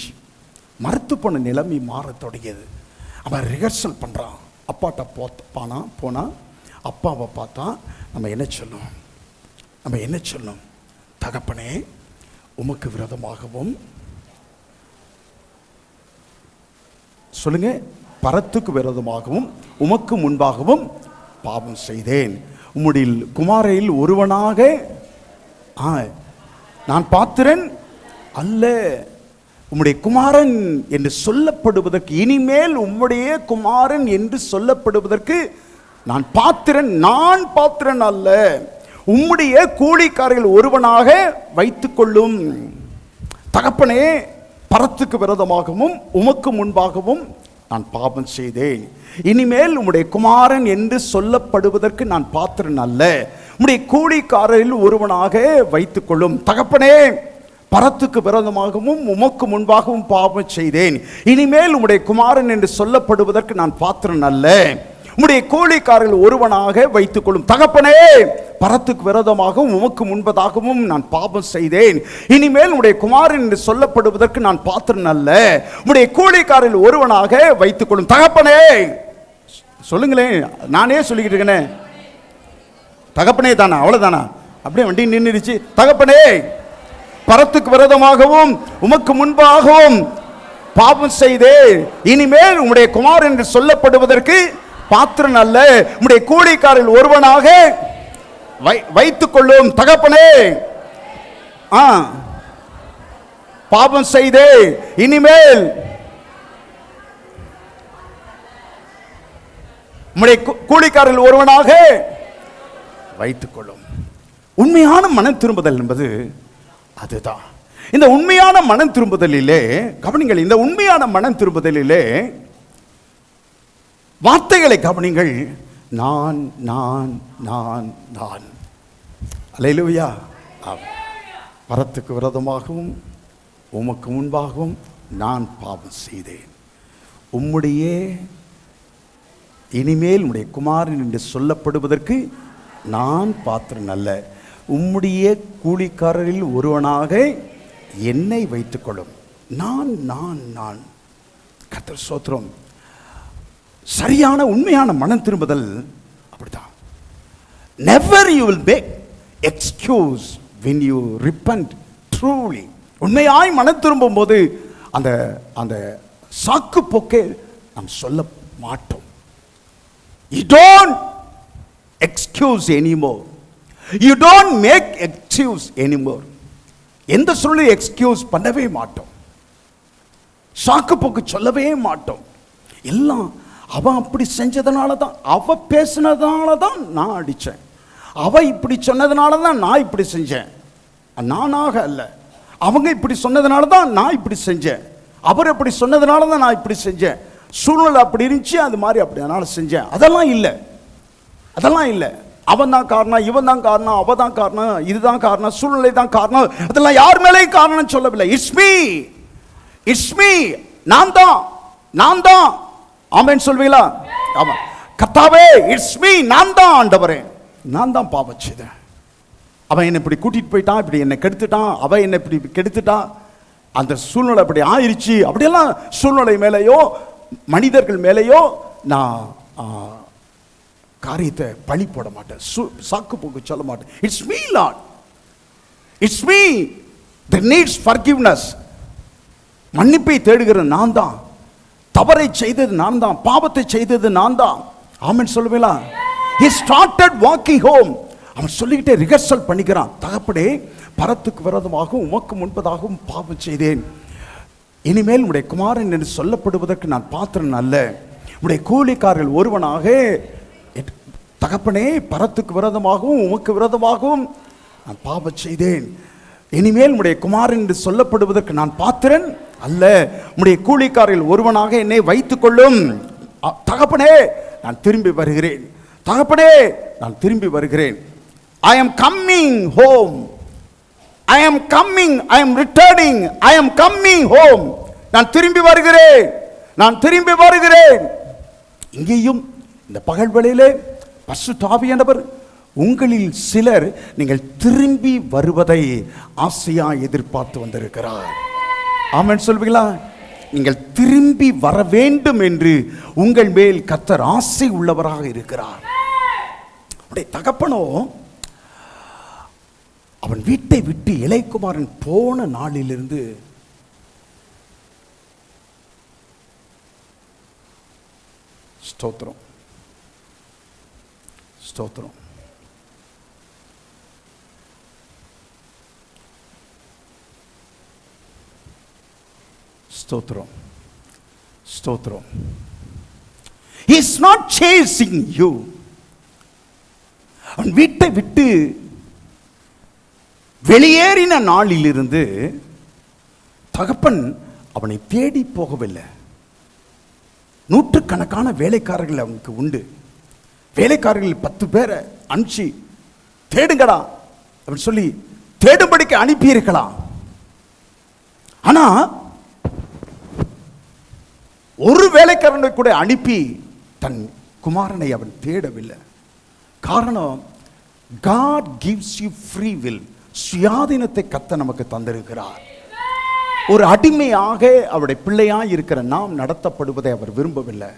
மரத்து போன நிலைமை மாறத் தொடங்கியது. அவன் ரிஹர்சல் பண்ணுறான். அப்பாட்ட போனா அப்பாவை பார்த்தா நம்ம என்ன சொல்லும்? நம்ம என்ன சொல்லும்? தகப்பனே, உமக்கு விரோதமாகவும், சொல்லுங்க, பரத்துக்கு விரோதமாகவும் உமக்கு முன்பாகவும் பாவம் செய்தேன். உம்முடைய குமாரையில் ஒருவனாக நான் பாத்திரன் அல்ல. உம்முடைய குமாரன் என்று சொல்லப்படுவதற்கு, இனிமேல் உம்முடைய குமாரன் என்று சொல்லப்படுவதற்கு நான் பாத்திரன் அல்ல. உம்முடைய கூலிக்காரர்கள் ஒருவனாக வைத்துக் கொள்ளும். தகப்பனே, பரத்துக்கு விரோதமாகவும் உமக்கு முன்பாகவும் நான் பாவம் செய்தேன். இனிமேல் உம்முடைய குமாரன் என்று சொல்லப்படுவதற்கு நான் பாத்திரன் அல்ல. உம்முடைய கூலிக்காரரில் ஒருவனாக வைத்துக் கொள்ளும். தகப்பனே, பரத்துக்கு விரோதமாகவும் உமக்கு முன்பாகவும் பாவம் செய்தேன். இனிமேல் உம்முடைய குமாரன் என்று சொல்லப்படுவதற்கு நான் பாத்திரன் அல்ல. உம்முடைய கூலிக்காரர்கள் ஒருவனாக வைத்துக் கொள்ளும். தகப்பனே, பரத்துக்கு விரோதமாகவும் உமக்கு முன்பதாகவும் நான் பாவம் செய்தேன். இனிமேல் உம்முடைய குமாரன் என்று சொல்லப்படுவதற்கு நான் பாத்திரன் அல்ல. உம்முடைய கூலிக்காரர்கள் ஒருவனாக வைத்துக் கொள்ளும். தகப்பனே, சொல்லுங்களேன், நானே சொல்லிக்கிட்டு இருக்கேன். தகப்பனே தானா? அவ்வளவுதானா? அப்படியே வண்டி நின்றுச்சு. தகப்பனே, பரத்துக்கு விரோதமாகவும் உமக்கு முன்பாகவும் பாவம் செய்தேன். இனிமேல் உம்முடைய குமாரன் என்று சொல்லப்படுவதற்கு பாத்திரன் அல்ல. உம்முடைய கூலிக்காரர்கள் ஒருவனாக வைத்துக் கொள்ளும். தகப்பனே, பாவம் செய்தே, இனிமேல் உம்முடைய கூலிக்காரர்கள் ஒருவனாக வைத்துக் கொள்ளும். உண்மையான மனம் திரும்புதல் என்பது அதுதான். இந்த உண்மையான மனம் திரும்புதலிலே கவனிங்கள். இந்த உண்மையான மனம் திரும்புதலிலே வார்த்தைகளை கவனிங்கள். நான் நான் நான் நான். அல்லேலூயா. பரத்துக்கு விரோதமாகவும் உமக்கு முன்பாகவும் நான் பாவம் செய்தேன். உம்முடைய இனிமேல் உம்முடைய குமாரன் என்று சொல்லப்படுவதற்கு நான் பாத்திரன் அல்ல. உம்முடைய கூலிக்காரரில் ஒருவனாக என்னை வைத்துக் கொள்ளும். நான் நான் நான். கர்த்தர் ஸ்தோத்திரம். சரியான உண்மையான மனம் திரும்புதல் அப்படிதான். Never you will make excuse when you repent truly. உண்மையாய் மனம் திரும்பும் போது அந்த அந்த சாக்கு போக்கே நாம் சொல்ல மாட்டோம். You don't excuse anymore. You don't make excuse anymore. எந்த சொல்லி எக்ஸ்கியூஸ் பண்ணவே மாட்டோம். சாக்கு போக்கு சொல்லவே மாட்டோம். எல்லாம் அவன் அப்படி செஞ்சதுனால தான், அவ பேசினதுனால தான் நான் அடித்தேன், அவ இப்படி சொன்னதுனால தான் நான் இப்படி செஞ்சேன், நானாக அல்ல. அவங்க இப்படி சொன்னதுனால தான் நான் இப்படி செஞ்சேன், அவர் இப்படி சொன்னதுனால தான் நான் இப்படி செஞ்சேன், சூழ்நிலை அப்படி இருந்துச்சு, அது மாதிரி அப்படி அதனால செஞ்சேன். அதெல்லாம் இல்லை, அதெல்லாம் இல்லை. அவன் தான் காரணம், இவன் தான் காரணம், அவ தான் காரணம், இதுதான் காரணம், சூழ்நிலை தான் காரணம், அதெல்லாம் யார் மேலேயும் காரணம் சொல்லவில்லை. இட்ஸ் மீ, இட்ஸ் மீ, நான் தான், நான் தான். ஆமென் சொல்வீங்களா? ஆமா. கர்த்தாவே, இட்ஸ் மீ, நான் தான் ஆண்டவரே, நான் தான் பாவம் செய்தேன். அவன் என்னை இப்படி கூட்டிட்டு போயிட்டான், இப்படி என்னை கெடுத்துட்டான், அவ என்னை இப்படி கெடுத்துட்டான், அந்த சூழ்நிலை அப்படி ஆயிடுச்சு. அப்படியெல்லாம் சூழ்நிலை மேலேயோ மனிதர்கள் மேலேயோ நான் காரியத்தை பழி போட மாட்டேன், சாக்கு போக்கு சொல்ல மாட்டேன். It's me Lord, it's me that needs forgiveness. மன்னிப்பை தேடுகிற நான் தான். தவறை செய்தது நான் தான், பாவத்தை செய்தது நான் தான். ஆமென் சொல்லுவீங்களா? he started walking home. அவன் சொல்லிக்கிட்டே ரிஹர்சல் பண்ணிக்கிறான். தகப்பனே, பரத்துக்கு விரோதமாகவும் உமக்கு முன்பதாகவும் பாவம் செய்தேன். இனிமேல் உடைய குமாரன் என்று சொல்லப்படுவதற்கு நான் பாத்திரன் அல்ல. உடைய கூலிக்காரர்கள் ஒருவனாக தகப்பனே, பரத்துக்கு விரோதமாகவும் உமக்கு விரோதமாகவும் நான் பாவம் செய்தேன். இனிமேல் உடைய குமாரன் என்று சொல்லப்படுவதற்கு நான் பாத்திரன் அல்ல. உடைய கூலிக்காரர்கள் ஒருவனாக என்னை வைத்துக் கொள்ளும். தகப்பனே, நான் திரும்பி வருகிறேன். தகப்பனே, நான் திரும்பி வருகிறேன். I am coming home. I am coming. I am returning. I am coming home. நான் திரும்பி வருகிறேன். நான் திரும்பி வருகிறேன். இங்கேயும் இந்த பகல் வேளையிலே பரிசுத்த ஆவியானவர் உங்களில் சிலர் நீங்கள் திரும்பி வருவதை ஆசையா எதிர்பார்த்து வந்திருக்கிறார். ஆமென் சொல்வீங்களா? நீங்கள் திரும்பி வர வேண்டும் என்று உங்கள் மேல் கர்த்தர் ஆசை உள்ளவராக இருக்கிறார். அவருடைய தகப்பனோ அவன் வீட்டை விட்டு இளையகுமாரன் போன நாளிலிருந்து ஸ்தோத்திரம் ஸ்தோத்திரம் ஸ்தோத்திரம் ஸ்தோத்திரம். He is not chasing you. அவன் வீட்டை விட்டு வெளியேறின நாளிலிருந்து தகப்பன் அவனை தேடி போகவில்லை. நூற்றுக்கணக்கான வேலைக்காரர்கள் அவனுக்கு உண்டு. வேலைக்காரர்கள் 10 பேரை அனுப்பிச்சு தேடுங்கடா அப்படின்னு சொல்லி தேடும்படிக்கு அனுப்பியிருக்கலாம். ஆனா ஒரு வேலைக்காரனை கூட அனுப்பி தன் குமாரனை அவன் தேடவில்லை. காரணம், God gives you free will. சுயாதீனத்தை கர்த்தர் நமக்கு தந்திருக்கிறார். ஒரு அடிமையாக அவருடைய பிள்ளையாய் இருக்கிற நாம் நடத்தப்படுவதை அவர் விரும்பவில்லை.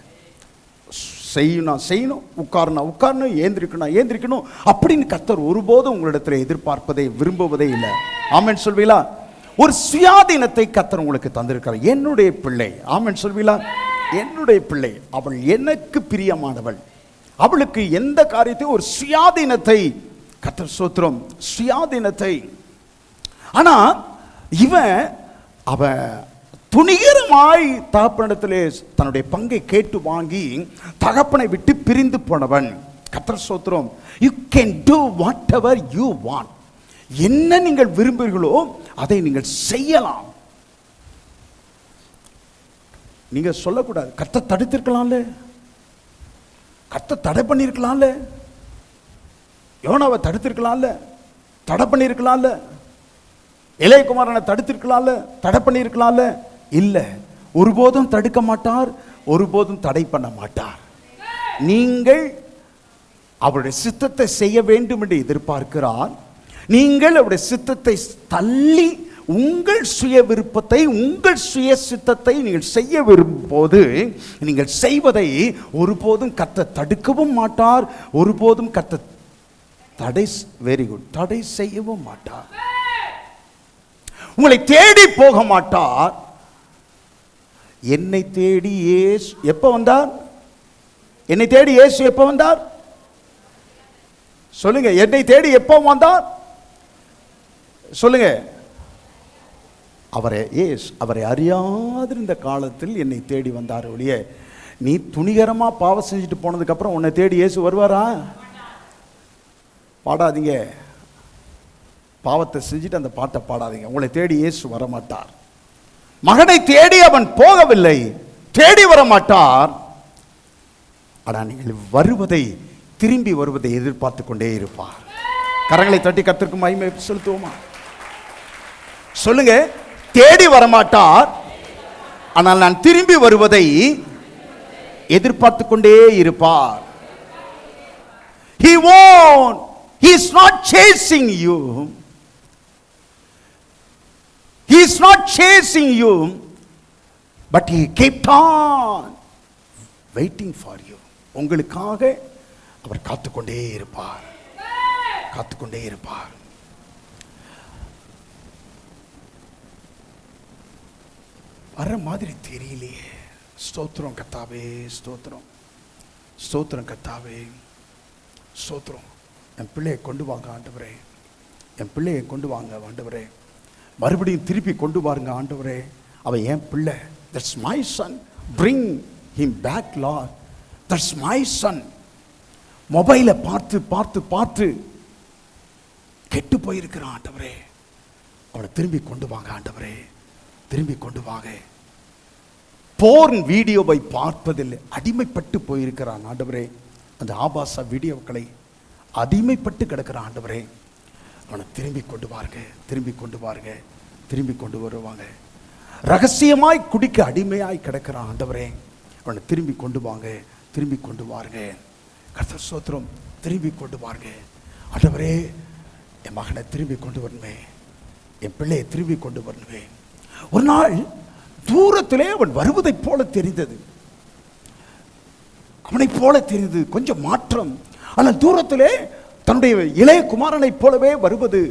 செய்யணும், உட்காரணும், ஏந்திரிக்கணும் அப்படின்னு கர்த்தர் ஒருபோதும் உங்களிடத்தில் எதிர்பார்ப்பதை விரும்புவதே இல்லை. ஆமென் சொல்வீங்களா? ஒரு சுயாதீனத்தை கர்த்தர் உங்களுக்கு தந்திருக்கிறார். என்னுடைய பிள்ளை, ஆமென் சொல்வீங்களா? என்னுடைய பிள்ளை, அவள் எனக்கு பிரியமானவள். அவளுக்கு எந்த காரியத்தையும் ஒரு சுயாதீனத்தை கர்த்தர் ஸ்தோத்திரம், சுயாதீனத்தை. ஆனா இவன் அவன் துணிகரமாய் தகப்பனிடத்திலே தன்னுடைய பங்கை கேட்டு வாங்கி தகப்பனை விட்டு பிரிந்து போனவன். கர்த்தர் ஸ்தோத்திரம். You can do whatever you want. என்ன நீங்கள் விரும்புகிறீர்களோ அதை நீங்கள் செய்யலாம். நீங்க சொல்லக்கூடாது, கர்த்தர் தடுத்திருக்கலாம்ல, கர்த்தர் தடை பண்ணியிருக்கலாம்ல, யோனாவை தடுத்திருக்கலாம்ல, தடை பண்ணியிருக்கலாம்ல, இளையகுமாரனை தடுத்திருக்கலாம்ல, தடை பண்ணியிருக்கலாம்ல. இல்லை, ஒருபோதும் தடுக்க மாட்டார், ஒருபோதும் தடை பண்ண மாட்டார். நீங்கள் அவருடைய சித்தத்தை செய்ய வேண்டும் என்று எதிர்பார்க்கிறார். நீங்கள் அவருடைய சித்தத்தை தள்ளி உங்கள் சுய விருப்பத்தை, உங்கள் சுய சித்தத்தை நீங்கள் செய்ய விரும்பும் போது நீங்கள் செய்வதை ஒருபோதும் கர்த்தர் தடுக்கவும் மாட்டார், ஒருபோதும் கர்த்தர் தடை செய்யவும் மாட்டார். உங்களை தேடி போக மாட்டார். என்னை தேடி இயேசு எப்ப வந்தார்? என்னை தேடி இயேசு எப்ப வந்தார்? சொல்லுங்க, என்னை தேடி எப்ப வந்தார்? சொல்லுங்க. அவரை அறியாதிருந்த காலத்தில் என்னை தேடி வந்தார் ஒழிய, நீ துணிகரமா பாவம் செஞ்சுட்டு போனதுக்கு அப்புறம் உன்னை தேடி இயேசு வருவாரா? பாடாதீங்க, பாவத்தை செஞ்சுட்டு அந்த பாட்டை பாடாதீங்க. உங்களை தேடி இயேசு வரமாட்டார். மகனை தேடி அவன் போகவில்லை, தேடி வரமாட்டார். ஆனால் நீங்கள் வருவதை, திரும்பி வருவதை எதிர்பார்த்து கொண்டே இருப்பார். கரங்களை தட்டி கர்த்தருக்கு மகிமை செலுத்துவோமா? சொல்லுங்க, தேடி வரமாட்டார், ஆனால் நான் திரும்பி வருவதை எதிர்பார்த்து கொண்டே இருப்பார். He won't. He is not chasing you. He is not chasing you, but he kept on waiting for you. உங்களுக்காக அவர் காத்துக்கொண்டே இருப்பார், காத்துக்கொண்டே இருப்பார். வர மாதிரி தெரியலையே, ஸ்தோத்திரம் கர்த்தாவே, ஸ்தோத்திரம், ஸ்தோத்திரம் கர்த்தாவே, ஸ்தோத்திரம். என் பிள்ளையை கொண்டு வாங்க ஆண்டவரே, என் பிள்ளையை கொண்டு வாங்க ஆண்டவரே, மறுபடியும் திருப்பி கொண்டு வாருங்க ஆண்டவரே. அவன் என் பிள்ளை, that's my son, bring him back lord, that's my son. மொபைலை பார்த்து பார்த்து பார்த்து கெட்டு போயிருக்கிறான் ஆண்டவரே, அவனை திரும்பி கொண்டு வாங்க ஆண்டவரே, திரும்பி கொண்டு வாங்க. போர்ன் வீடியோவை பார்ப்பதில் அடிமைப்பட்டு போயிருக்கிறான் ஆண்டவரே, அந்த ஆபாச வீடியோக்களை அடிமைப்பட்டு கிடக்கிறான் ஆண்டவரே, அவனை திரும்பி கொண்டு வாருங்க, திரும்பி கொண்டு வாருங்க, திரும்பி கொண்டு வருவாங்க. ரகசியமாய் குடிக்க அடிமையாய் கிடக்கிறான் ஆண்டவரே, அவனை திரும்பி கொண்டு வாங்க, திரும்பி கொண்டு வாருங்க. கர்த்தர் ஸ்தோத்திரம், திரும்பி கொண்டு வாருங்க ஆண்டவரே. என் மகனை திரும்பி கொண்டு வரணுமே, என் பிள்ளையை திரும்பி கொண்டு வரணுமே. ஒரு நாள் தூரத்திலே அவன் வருவதைப் போல தெரிந்தது, அவனைப் போல தெரிந்தது, கொஞ்சம் மாற்றம். ஆனால் தூரத்திலே தன்னுடைய இளைய குமாரனைப் போலவே வருவது,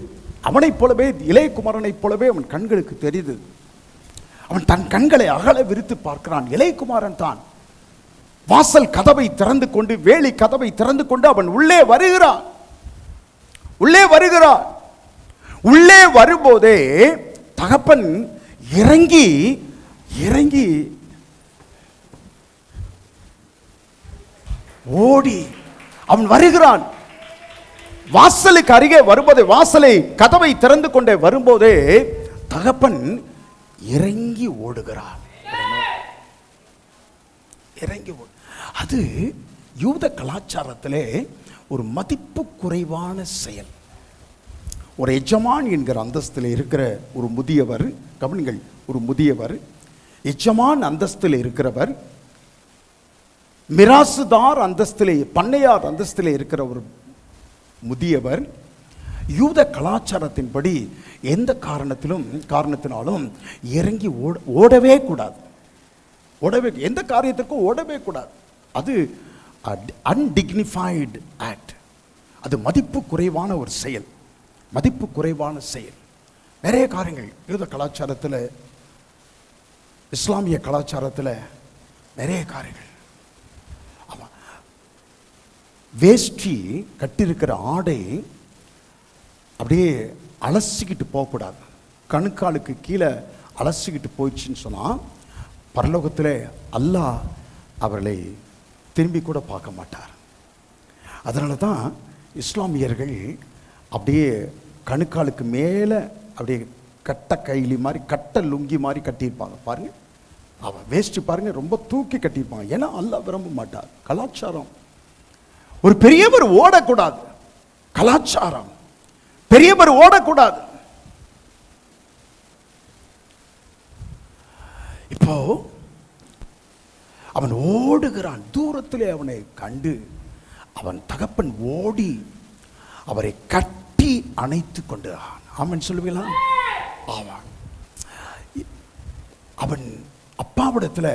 அவனைப் போலவே இளைய குமாரனைப் போலவே அவன் கண்களுக்கு தெரிந்தது. அவன் தன் கண்களை அகல விரித்து பார்க்கிறான். இளைய குமாரன் தான். வாசல் கதவை திறந்து கொண்டு, வேலி கதவை திறந்து கொண்டு அவன் உள்ளே வருகிறான். உள்ளே வருகிறான். உள்ளே வரும்போதே தகப்பன் இறங்கி இறங்கி ஓடி அவன் வருகிறான். வாசலுக்கு அருகே வரும்போதே, வாசலை கதவை திறந்து கொண்டே வரும்போதே தகப்பன் இறங்கி ஓடுகிறான். இறங்கி அது யூத கலாச்சாரத்திலே ஒரு மதிப்பு குறைவான செயல். ஒரு எஜமான் என்கிற அந்தஸ்தில் இருக்கிற ஒரு முதியவர், கவனிங்கள், ஒரு முதியவர், எஜமான் அந்தஸ்தில் இருக்கிறவர், மிராசுதார் அந்தஸ்திலே, பண்ணையார் அந்தஸ்திலே இருக்கிற ஒரு முதியவர், யூத கலாச்சாரத்தின்படி எந்த காரணத்தினாலும் இறங்கி ஓடவே கூடாது. ஓடவே, எந்த காரியத்திற்கும் ஓடவே கூடாது. அது அன்டிக்னிஃபைடு ஆக்ட். அது மதிப்பு குறைவான ஒரு செயல், மதிப்பு குறைவான செயல். நிறைய காரியங்கள் யூத கலாச்சாரத்தில், இஸ்லாமிய கலாச்சாரத்தில் நிறைய காரியங்கள். ஆமாம், வேஷ்டி கட்டியிருக்கிற ஆடை அப்படியே அலசிக்கிட்டு போகக்கூடாது. கணுக்காலுக்கு கீழே அலசிக்கிட்டு போயிடுச்சுன்னு சொன்னால் பரலோகத்தில் அல்லாஹ் அவர்களை திரும்பி கூட பார்க்க மாட்டார். அதனால தான் இஸ்லாமியர்கள் அப்படியே கணுக்காலுக்கு மேலே அப்படியே கட்ட கைலி மாதிரி, கட்ட லுங்கி மாதிரி கட்டியிருப்பாங்க. பாருங்க, அவன் வேஸ்ட் பாருங்க, ரொம்ப தூக்கி கட்டியிருப்பாங்க. ஏன்னா அல்லாஹ் விரும்ப மாட்டார். கலாச்சாரம். ஒரு பெரியவர் ஓடக்கூடாது, கலாச்சாரம். பெரியவர் ஓடக்கூடாது. இப்போ அவன் ஓடுகிறான். தூரத்திலே அவனை கண்டு அவன் தகப்பன் ஓடி அவரை கட்டி அணைத்து கொண்டான். ஆமன் சொல்லுவீங்களா? ஆவான். அவன் அப்பாவிடத்தில்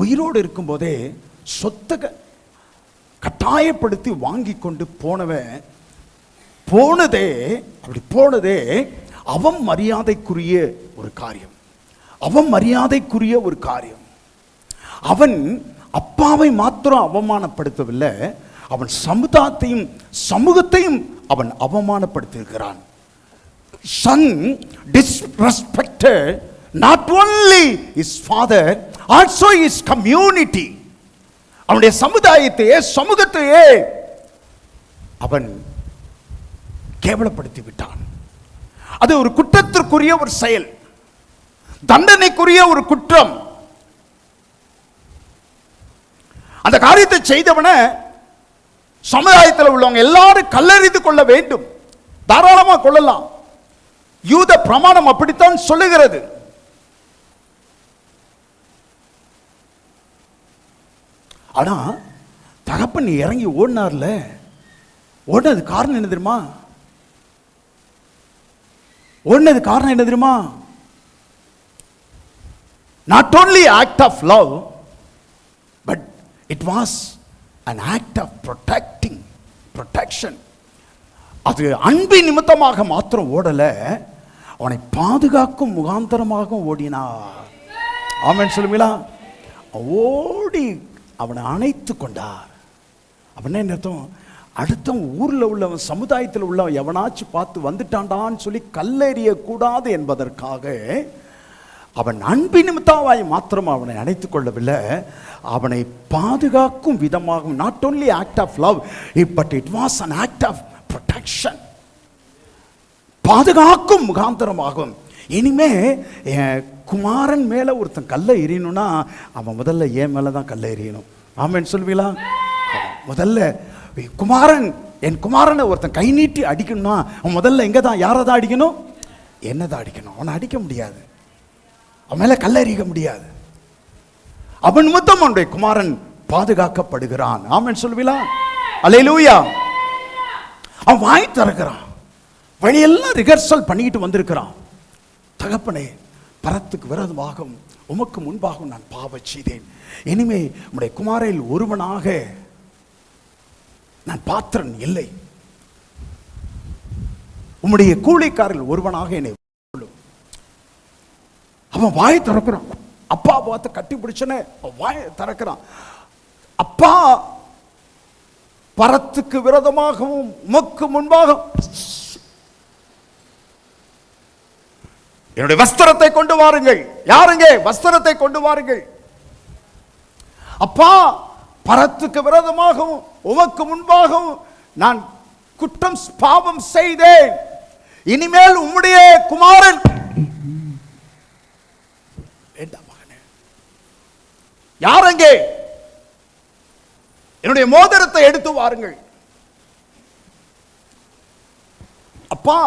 உயிரோடு இருக்கும்போதே சொத்தை கட்டாயப்படுத்தி வாங்கி கொண்டு போனதே அவன் மரியாதைக்குரிய ஒரு காரியம். அவன் மரியாதைக்குரிய ஒரு காரியம். அவன் அப்பாவை மாத்திரம் அவமானப்படுத்தவில்லை, அவன் சமூகத்தையும் அவன் அவமானப்படுத்துகிறான். Son disrespected not only his father, also his community. அவனுடைய சமூகத்தையே அவன் கேவலப்படுத்தி விட்டான். அது ஒரு குற்றத்திற்குரிய ஒரு செயல், தண்டனைக்குரிய ஒரு குற்றம். அந்த காரியத்தை செய்தவனை சமுதாயத்தில் உள்ளவங்க எல்லாரும் கல்லெறிந்து கொள்ள வேண்டும். தாராளமாக கொள்ளலாம். யூத பிரமாணம் அப்படித்தான் சொல்லுகிறது. ஆனா தகப்பன் இறங்கி ஓடினார்ல, ஓடினது காரணம் என்ன தெரியுமா? Not only act of love, but it was an act of protection. அது அன்பின் நிமித்தமாக மாத்திரம் ஓடல, அவனை பாதுகாக்கும் முகாந்தரமாக ஓடினார். ஆமென் சொல்லுவீங்களா? ஓடி அவனை அணைத்து கொண்டார். அப்படின்னா என்ன அர்த்தம்? அடுத்த ஊர்ல உள்ளவன், சமுதாயத்தில் உள்ளவன் எவனாச்சும் பார்த்து வந்துட்டான்டான்னு சொல்லி கல்லெறிய கூடாது என்பதற்காக அவன் அன்பு நிமித்தமாய் மாத்திரம் அவனை அணைத்துக் கொள்ளவில்லை, அவனை பாதுகாக்கும் விதமாகும். Not only act of love, but it was an act of protection. பாதுகாக்கும் முகாந்திரமாகும். இனிமே குமாரன் மேல ஒருத்தன் கல்லை எறியணும்னா அவன் முதல்ல என் மேலதான் கல்லை எறியணும். ஆமென் சொல்வீங்களா? முதல்ல குமாரன், என் குமாரனை ஒருத்தன் கை நீட்டி அடிக்கணும்னா அவன் முதல்ல எங்க தான், யாரதான் அடிக்கணும்? என்னதான் அடிக்கணும். அவனை அடிக்க முடியாது, அவன் மேல கல்லை எறிய முடியாது. அவன் நிமித்தம் அவனுடைய குமாரன் பாதுகாக்கப்படுகிறான். ஆமென் சொல்வீங்களா? அல்லேலூயா. அவன் வாய் திறக்கிறான், வழியெல்லாம் ரிஹர்சல் பண்ணிக்கிட்டு வந்திருக்கிறான். தகப்பனே, பரத்துக்கு விரோதமாகவும் உமக்கு முன்பாகவும் நான் பாவம் செய்தேன். இனிமே உம்முடைய குமாரில் ஒருவனாக நான் பாத்திரன் இல்லை, உம்முடைய கூலிக்காரில் ஒருவனாக என்னை. அவன் வாய் திறக்கிறான். அப்பா பார்த்து கட்டி பிடிச்சனே வாய் திறக்கிறான். அப்பா, பரத்துக்கு விரோதமாகவும் உமக்கு முன்பாக என்னுடைய வஸ்திரத்தை கொண்டு வாருங்கள். யாருங்க? வஸ்திரத்தை கொண்டு வாருங்கள். அப்பா, பரத்துக்கு விரோதமாகவும் உமக்கு முன்பாகவும் நான் குற்றம் பாவம் செய்தேன். இனிமேல் உம்முடைய குமாரன் வேண்டாம் மகனே. யாருங்க? என்னுடைய மோதிரத்தை எடுத்து வாருங்கள். அப்பா,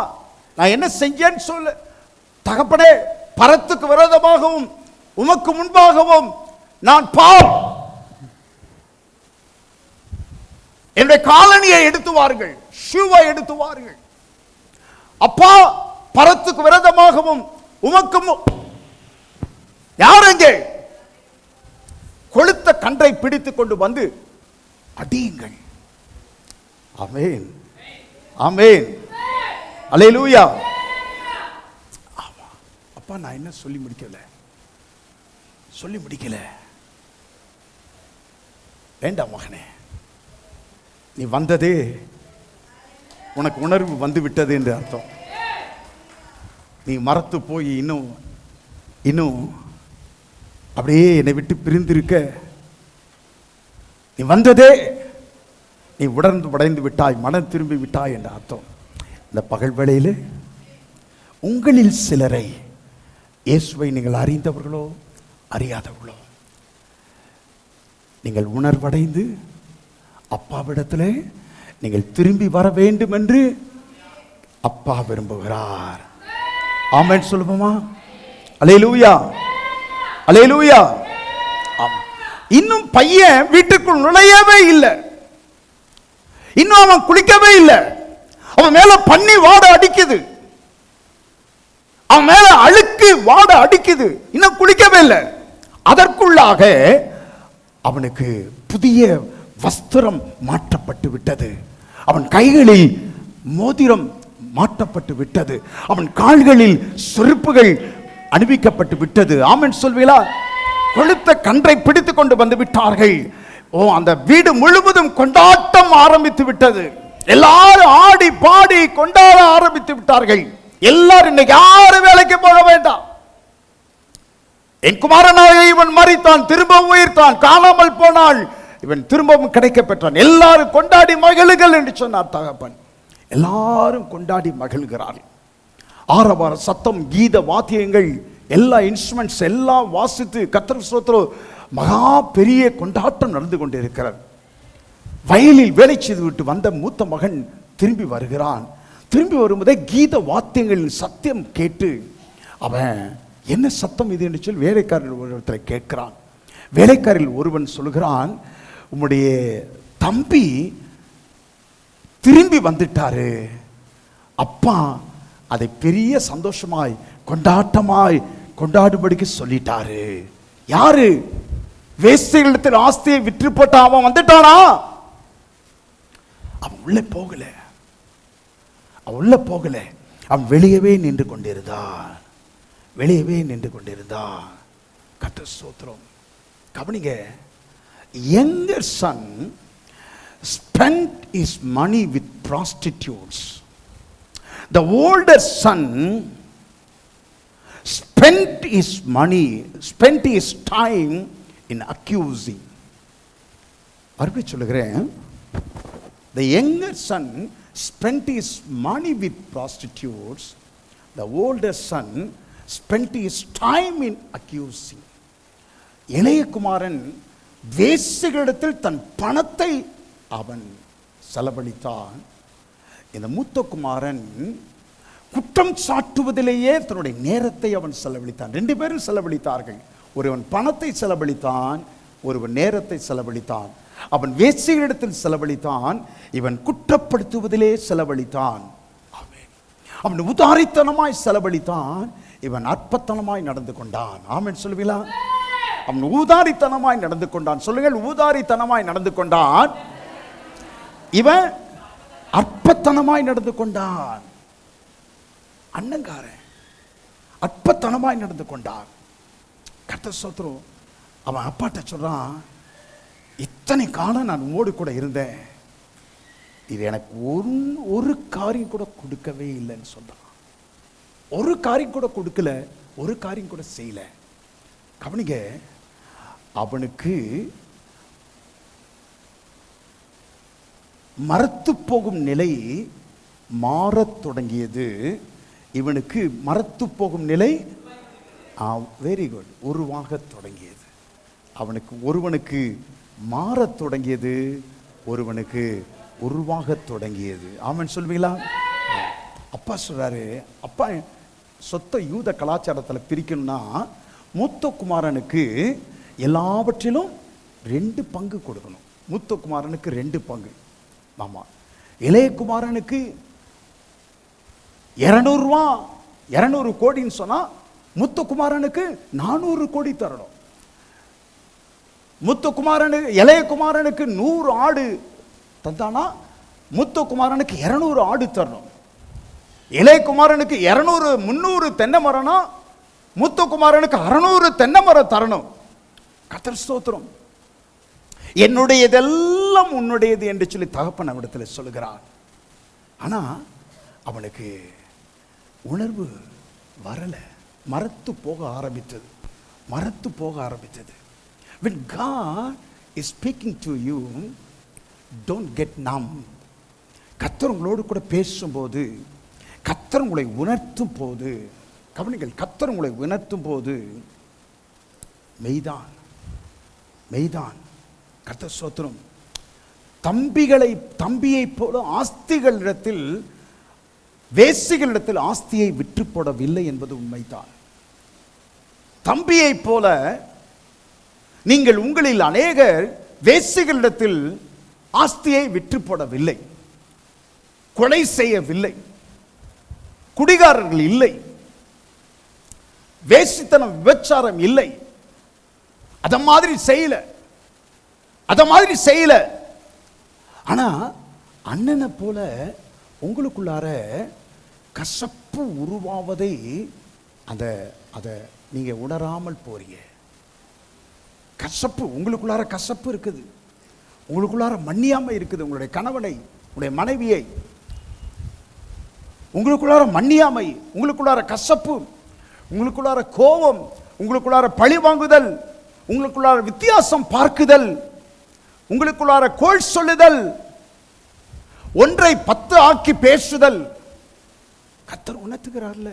நான் என்ன செஞ்சேன்னு சொல்லு. தகப்பனே, பரத்துக்கு விரோதமாகவும் உமக்கு முன்பாகவும் நான் பாவம். என்னுடைய காலணியை எடுத்து வாருங்கள், ஷூவை எடுத்து வாருங்கள். அப்பா, பரத்துக்கு விரோதமாகவும் உமக்கு யாருங்க? கொளுத்த கன்றை பிடித்துக் கொண்டு வந்து அடியுங்கள். ஆமென், ஆமென், அல்லேலூயா. அப்பா, நான் என்ன சொல்லி முடிக்கல. வேண்டாம் மகனே, நீ வந்ததே உனக்கு உணர்வு வந்து விட்டது என்று அர்த்தம். நீ மறத்து போய் இன்னும் அப்படியே என்னை விட்டு பிரிந்திருக்க, நீ வந்ததே, நீ உடைந்து விட்டாய், மனம் திரும்பி விட்டாய் என்ற அர்த்தம். இந்த பகல் வேளையில் உங்களில் சிலரை இயேசுவை நீங்கள் அறிந்தவர்களோ அறியாதவர்களோ நீங்கள் உணர்வடைந்து அப்பாவிடத்தில் நீங்கள் திரும்பி வர வேண்டும் என்று அப்பா விரும்புகிறார். ஆமென் சொல்லுவோமா? அல்லேலூயா, அல்லேலூயா. இன்னும் பையன் வீட்டுக்குள் நுழையவே இல்லை, இன்னும் அவன் குளிக்கவே இல்லை. அவன் மேல பன்னி வாட அடிக்குது, அவன் மேல அழுக்கு வாட அடிக்குது, இன்னும் குளிக்கவே இல்லை. அதற்குள்ளாக அவனுக்கு புதிய வஸ்திரம் மாற்றப்பட்டு விட்டது, அவன் கைகளில் மோதிரம் மாற்றப்பட்டு விட்டது, அவன் கால்களில் செருப்புகள் அணிவிக்கப்பட்டு விட்டது. ஆமென் சொல்வீங்களா? கொளுத்த கன்றை பிடித்துக் கொண்டு வந்து விட்டார்கள். அந்த வீடு முழுவதும் கொண்டாட்டம் ஆரம்பித்து விட்டது. எல்லாரும் ஆடி பாடி கொண்டாட ஆரம்பித்து விட்டார்கள். எல்லாரும் இன்னைக்கு யாரும் வேலைக்கு போக வேண்டாம், என் குமாரனாக இவன் மரித்தான், திரும்பவும் உயிர்த்தான், காணாமல் போனாள், இவன் திரும்பவும் கிடைக்க பெற்றான், எல்லாரும் கொண்டாடி மகிழுங்கள் என்று சொன்னார் தகப்பன். எல்லாரும் கொண்டாடி மகிழ்கிறார்கள். ஆரவார சத்தம், கீத வாத்தியங்கள், எல்லா இன்ஸ்ட்ருமெண்ட்ஸ் எல்லாம் வாசித்து கர்த்தருக்கு ஸ்தோத்திரம், மகா பெரிய கொண்டாட்டம் நடந்து கொண்டிருக்கிறது. வயலில் வேலை செய்து விட்டு வந்த மூத்த மகன் திரும்பி வருகிறான். திரும்பி வரும்போதே கீத வாத்தியங்களின் சத்தம் கேட்டு அவன் என்ன சத்தம் இது என்று சொல்லி வேலைக்காரர் ஒருத்தரை கேட்கிறான். வேலைக்காரில் ஒருவன் சொல்கிறான், உம்முடைய தம்பி திரும்பி வந்துட்டாரு, அப்பா அதை பெரிய சந்தோஷமாய் கொண்டாட்டமாய் கொண்டாடும்படிக்கு சொல்லிட்டாரு. யாரு? வேஸ்தைகளிடத்தில் ஆஸ்தியை விற்று போட்ட அவன் வந்துட்டானா? அவன் உள்ளே போகல, அவன் உள்ள போகல, அவன் வெளியவே நின்று கொண்டிருந்தான், வெளியவே நின்று கொண்டிருந்தான். கர்த்தர் ஸ்தோத்திரம். கவனிங்க, younger son spent his money with prostitutes. The older son spent his time in accusing. மறுபடியும் சொல்லுகிறேன், the younger son spent his money with prostitutes. The older son spent his time in accusing. இளைய குமாரன் வேசிகளிடத்தில் தன் பணத்தை அவன் செலவழித்தான். இந்த மூத்த குமாரன் குற்றம் சாட்டுவதிலேயே தன்னுடைய நேரத்தை அவன் செலவழித்தான். 2 பேரும் செலவழித்தார்கள். ஒருவன் பணத்தை செலவழித்தான், ஒருவன் நேரத்தை செலவழித்தான். அவன் வேசிகளிடத்தில் செலவழித்தான், இவன் குற்றப்படுத்துவதிலே செலவழித்தான். அவன் உதாரித்தனமாய் செலவழித்தான், இவன் அற்பத்தனமாய் நடந்து கொண்டான். ஆமென் சொல்லுவீங்களா? அவன் ஊதாரித்தனமாய் நடந்து கொண்டான். சொல்லுங்கள், ஊதாரித்தனமாய் நடந்து கொண்டான், இவன் அற்பத்தனமாய் நடந்து கொண்டான். அண்ணங்காரன் அற்பத்தனமாய் நடந்து கொண்டான். கர்த்தர் ஸ்தோத்திரம். அவன் அப்பாட்ட சொல்றான், இத்தனை காலம் நான் உம்மோடு கூட இருந்தேன், இது எனக்கு ஒரு காரியம் கூட கொடுக்கவே இல்லைன்னு சொல்றான். ஒரு காரியம் கூட கொடுக்கல, ஒரு காரியம் கூட செய்யல. கவனிங்க, அவனுக்கு மரத்து போகும் நிலை மாறத் தொடங்கியது. இவனுக்கு மரத்து போகும் நிலை வெரி குட் உருவாக தொடங்கியது. ஒருவனுக்கு மாறத் தொடங்கியது, ஒருவனுக்கு உருவாக தொடங்கியது. ஆமென் சொல்வீங்களா? அப்பா சொல்றாரு, அப்பா சொத்தை யூத கலாச்சாரத்தில் பிரிக்கணும்னா மூத்த குமாரனுக்கு எல்லாவற்றிலும் 2 பங்கு கொடுக்கணும். மூத்த குமாரனுக்கு 2 பங்கு. ஆமா, இளைய குமாரனுக்கு 200 ரூபா 200 கோடின்னு சொன்னா மூத்த குமாரனுக்கு 400 கோடி தரணும். மூத்த குமாரனுக்கு இளைய குமாரனுக்கு 100 ஆடு தந்தானா மூத்த குமாரனுக்கு 200 ஆடு தரணும். இளைய குமாரனுக்கு 300 தென்னை மரம்னா மூத்த குமாரனுக்கு 600 தென்னை மரம் தரணும். கர்த்தர் ஸ்தோத்திரம். என்னுடையதெல்லாம் உன்னுடையது என்று சொல்லி தகப்பன் அவனிடத்தில் சொல்லுகிறான். ஆனா அவனுக்கு உணர்வு வரல, மரத்து போக ஆரம்பித்தது. When God is speaking to you, don't get numb. கர்த்தர் உங்களோடு கூட பேசும்போது, கர்த்தர் உங்களை உணர்த்தும் போது, கவனிங்கள், கர்த்தர் உங்களை உணர்த்தும் போது மெய்தான். கர்த்தர் ஸ்தோத்திரம். தம்பியை போல ஆஸ்திகளிடத்தில், வேசிகளிடத்தில் ஆஸ்தியை விற்று போடவில்லை என்பது உண்மைதான். தம்பியை போல நீங்கள் உங்களில் அநேகர் வேசிகளிடத்தில் ஆஸ்தியை விற்று போடவில்லை, கொலை செய்யவில்லை, குடிகாரர்கள் இல்லை, வேசித்தனம் விபச்சாரம் இல்லை, அத மாதிரி செய்யல. ஆனா அண்ணனை போல உங்களுக்குள்ளார கசப்பு உருவாவதை அத நீங்க உணராமல் போறீங்க. கசப்பு உங்களுக்குள்ளார கசப்பு இருக்குது, உங்களுக்குள்ளார மன்னியாம இருக்குது. உங்களுடைய கணவனை, உங்களுடைய மனைவியை உங்களுக்குள்ளார மன்னியாமை, உங்களுக்குள்ளார கசப்பு, உங்களுக்குள்ளார கோபம், உங்களுக்குள்ளார பழி வாங்குதல், உங்களுக்குள்ளார வித்தியாசம் பார்க்குதல், உங்களுக்குள்ளார கோள் சொல்லுதல், ஒன்றை 10 ஆக்கி பேசுதல். கர்த்தர் உணர்த்துகிறார்ல.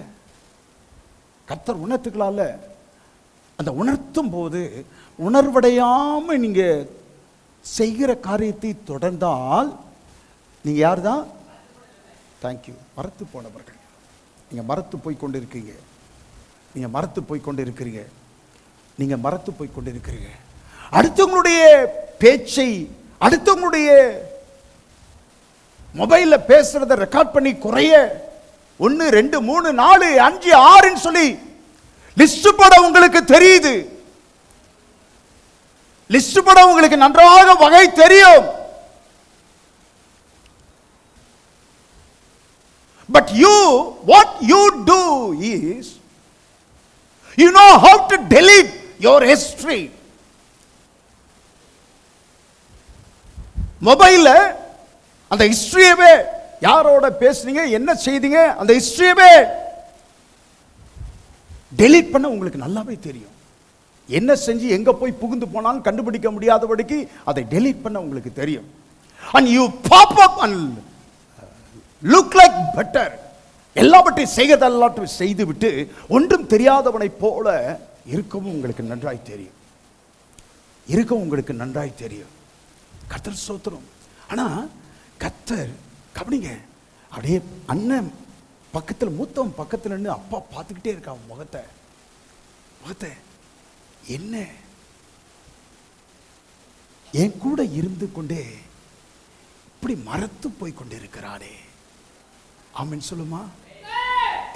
அந்த உணர்த்தும் போது உணர்வடையாம நீங்க செய்கிற காரியத்தை தொடர்ந்தால் நீங்க யார் தான்? தேங்க்யூ. மரத்து போனவர்கள். நீங்க மரத்து போய் கொண்டிருக்கிறீங்க. அடுத்தவங்களுடைய பேச்சை, அடுத்தவங்களுடைய மொபைல்ல பேசுறத ரெக்கார்ட் பண்ணி குறைய 1 2 3 4 5 6 சொல்லி லிஸ்ட் போட உங்களுக்கு தெரியுது. லிஸ்ட் போட உங்களுக்கு நன்றாக வகை தெரியும். But what you do is, you know how to delete your history. மொபைல்ல அந்த ஹிஸ்டரியவே, யாரோட பேசுனீங்க, என்ன செய்தீங்க, அந்த ஹிஸ்டரியவே டெலீட் பண்ண உங்களுக்கு நல்லாவே தெரியும். என்ன செஞ்சு எங்க போய் புகுந்து போனாலும் கண்டுபிடிக்க முடியாதபடிக்கு அதை டெலீட் பண்ண உங்களுக்கு தெரியும். and you pop up and look like better. எல்லாவற்றையும் செய்வதெல்லாம் செய்து விட்டு ஒன்றும் தெரியாதவனை போல இருக்கவும் உங்களுக்கு நன்றாய் தெரியும். இருக்கவும் உங்களுக்கு நன்றாய் தெரியும். கர்த்தர் ஸ்தோத்திரம். ஆனா கர்த்தர் கவனிங்க, அப்படியே அண்ணன் பக்கத்தில், மூத்தவன் பக்கத்தில் நின்று அப்பா பார்த்துக்கிட்டே இருக்கான் முகத்தை. என்ன என் கூட இருந்து கொண்டே இப்படி மரத்து போய் கொண்டே இருக்கிறானே. ஆமென் சொல்லுமா.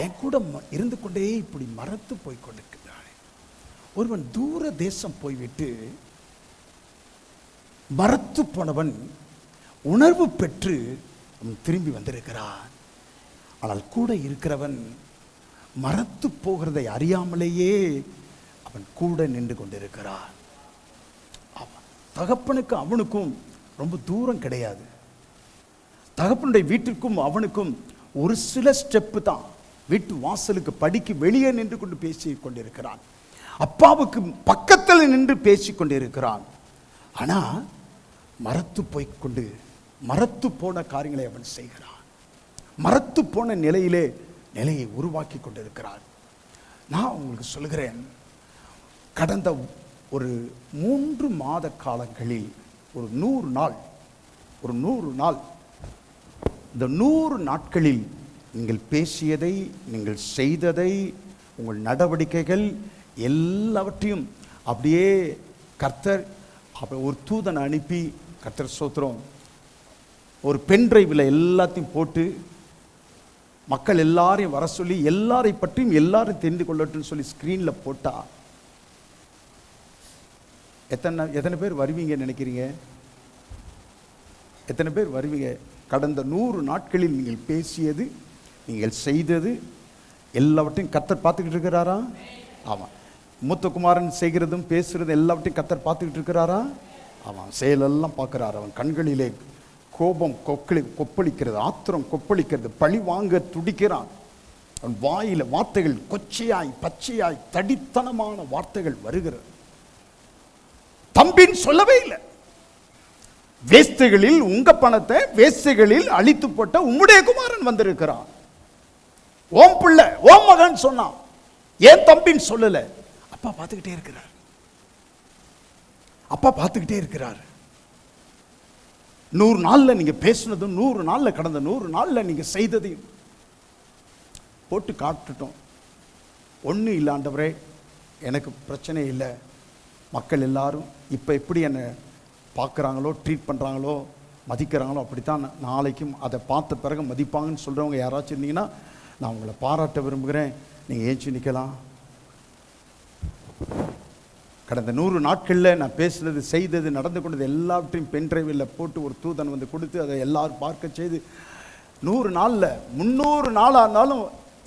என் கூட இருந்து கொண்டே இப்படி மரத்து போய் கொண்டிருக்கிறானே. ஒருவன் தூர தேசம் போய்விட்டு மரத்து போனவன் உணர்வு பெற்று அவன் திரும்பி வந்திருக்கிறான். ஆனால் கூட இருக்கிறவன் மரத்து போகிறதை அறியாமலேயே அவன் கூட நின்று கொண்டிருக்கிறான். தகப்பனுக்கு அவனுக்கும் ரொம்ப தூரம் கிடையாது. தகப்பனுடைய வீட்டிற்கும் அவனுக்கும் ஒரு சில ஸ்டெப்பு தான். வீட்டு வாசலுக்கு படிக்கு வெளியே நின்று கொண்டு பேசி கொண்டிருக்கிறான். அப்பாவுக்கு பக்கத்தில் நின்று பேசி கொண்டிருக்கிறான். ஆனா மரத்து போய்கொண்டு மரத்து போன காரியங்களை அவன் செய்கிறான். மரத்து போன நிலையை உருவாக்கி கொண்டிருக்கிறான். நான் உங்களுக்கு சொல்கிறேன், கடந்த ஒரு 3 மாத காலங்களில் ஒரு 100 நாள், இந்த 100 நாட்களில் நீங்கள் பேசியதை, நீங்கள் செய்ததை, உங்கள் நடவடிக்கைகள் எல்லாவற்றையும் அப்படியே கர்த்தர் ஒரு தூதனை அனுப்பி, கர்த்தர் ஸ்தோத்திரம், ஒரு பென் டிரைவில் எல்லாத்தையும் போட்டு மக்கள் எல்லாரையும் வர சொல்லி எல்லாரை பற்றியும் எல்லாரும் தெரிந்து கொள்ளட்டும்னு சொல்லி ஸ்க்ரீனில் போட்டா எத்தனை பேர் வருவீங்கன்னு நினைக்கிறீங்க? எத்தனை பேர் வருவீங்க? கடந்த 100 நாட்களில் நீங்கள் பேசியது, நீங்கள் செய்தது எல்லாவற்றையும் கர்த்தர் பார்த்துக்கிட்டு இருக்கிறாரா? ஆமாம். மூத்தகுமாரன் செய்கிறதும் பேசுகிறதும் எல்லாவற்றையும் கர்த்தர் பார்த்துக்கிட்டு இருக்கிறாரா? ஆமாம். செயலெல்லாம் பார்க்குறாரு. அவன் கண்களிலே கோபம் கொப்பளிக்கிறது, ஆத்திரம் கொப்பளிக்கிறது, பழி வாங்க துடிக்கிறான். அவன் வாயில வார்த்தைகள் கொச்சையாய் பச்சையாய் தடித்தனமான வார்த்தைகள் வருகிறது. தம்பின்னு சொல்லவே இல்லை. வேஸ்தைகளில் உங்க பணத்தை வேஸ்தைகளில் அழித்து போட்ட உம்முடைய குமாரன் வந்திருக்கிறான். ஓம் பிள்ளை, ஓம் மகன் சொன்னான், ஏன் தம்பின்னு சொல்லல. அப்பா பார்த்துக்கிட்டே இருக்கிறார். அப்பா பார்த்துக்கிட்டே இருக்கிறார். 100 நாள்ல நீங்க பேசுனதும், 100 நாள்ல கடந்த 100 நாள்ல நீங்க செய்ததையும் போட்டு காட்டுட்டோம். ஒன்றும் இல்லை ஆண்டவரே, எனக்கு பிரச்சனை இல்லை. மக்கள் எல்லாரும் இப்போ எப்படி என்னை பார்க்குறாங்களோ, ட்ரீட் பண்ணுறாங்களோ, மதிக்கிறாங்களோ, அப்படித்தான் நாளைக்கும் அதை பார்த்த பிறகு மதிப்பாங்கன்னு சொல்கிறவங்க யாராச்சும் இருந்தீங்கன்னா நான் உங்களை பாராட்ட விரும்புகிறேன். நீங்கள் ஏஞ்சி நிற்கலாம். கடந்த 100 நாட்களில் நான் பேசுனது, செய்தது, நடந்து கொண்டது எல்லாவற்றையும் பென் டிரைவில் போட்டு ஒரு தூதன் வந்து கொடுத்து அதை எல்லாரும் பார்க்க செய்து 100 நாளில் 300 நாளாக இருந்தாலும்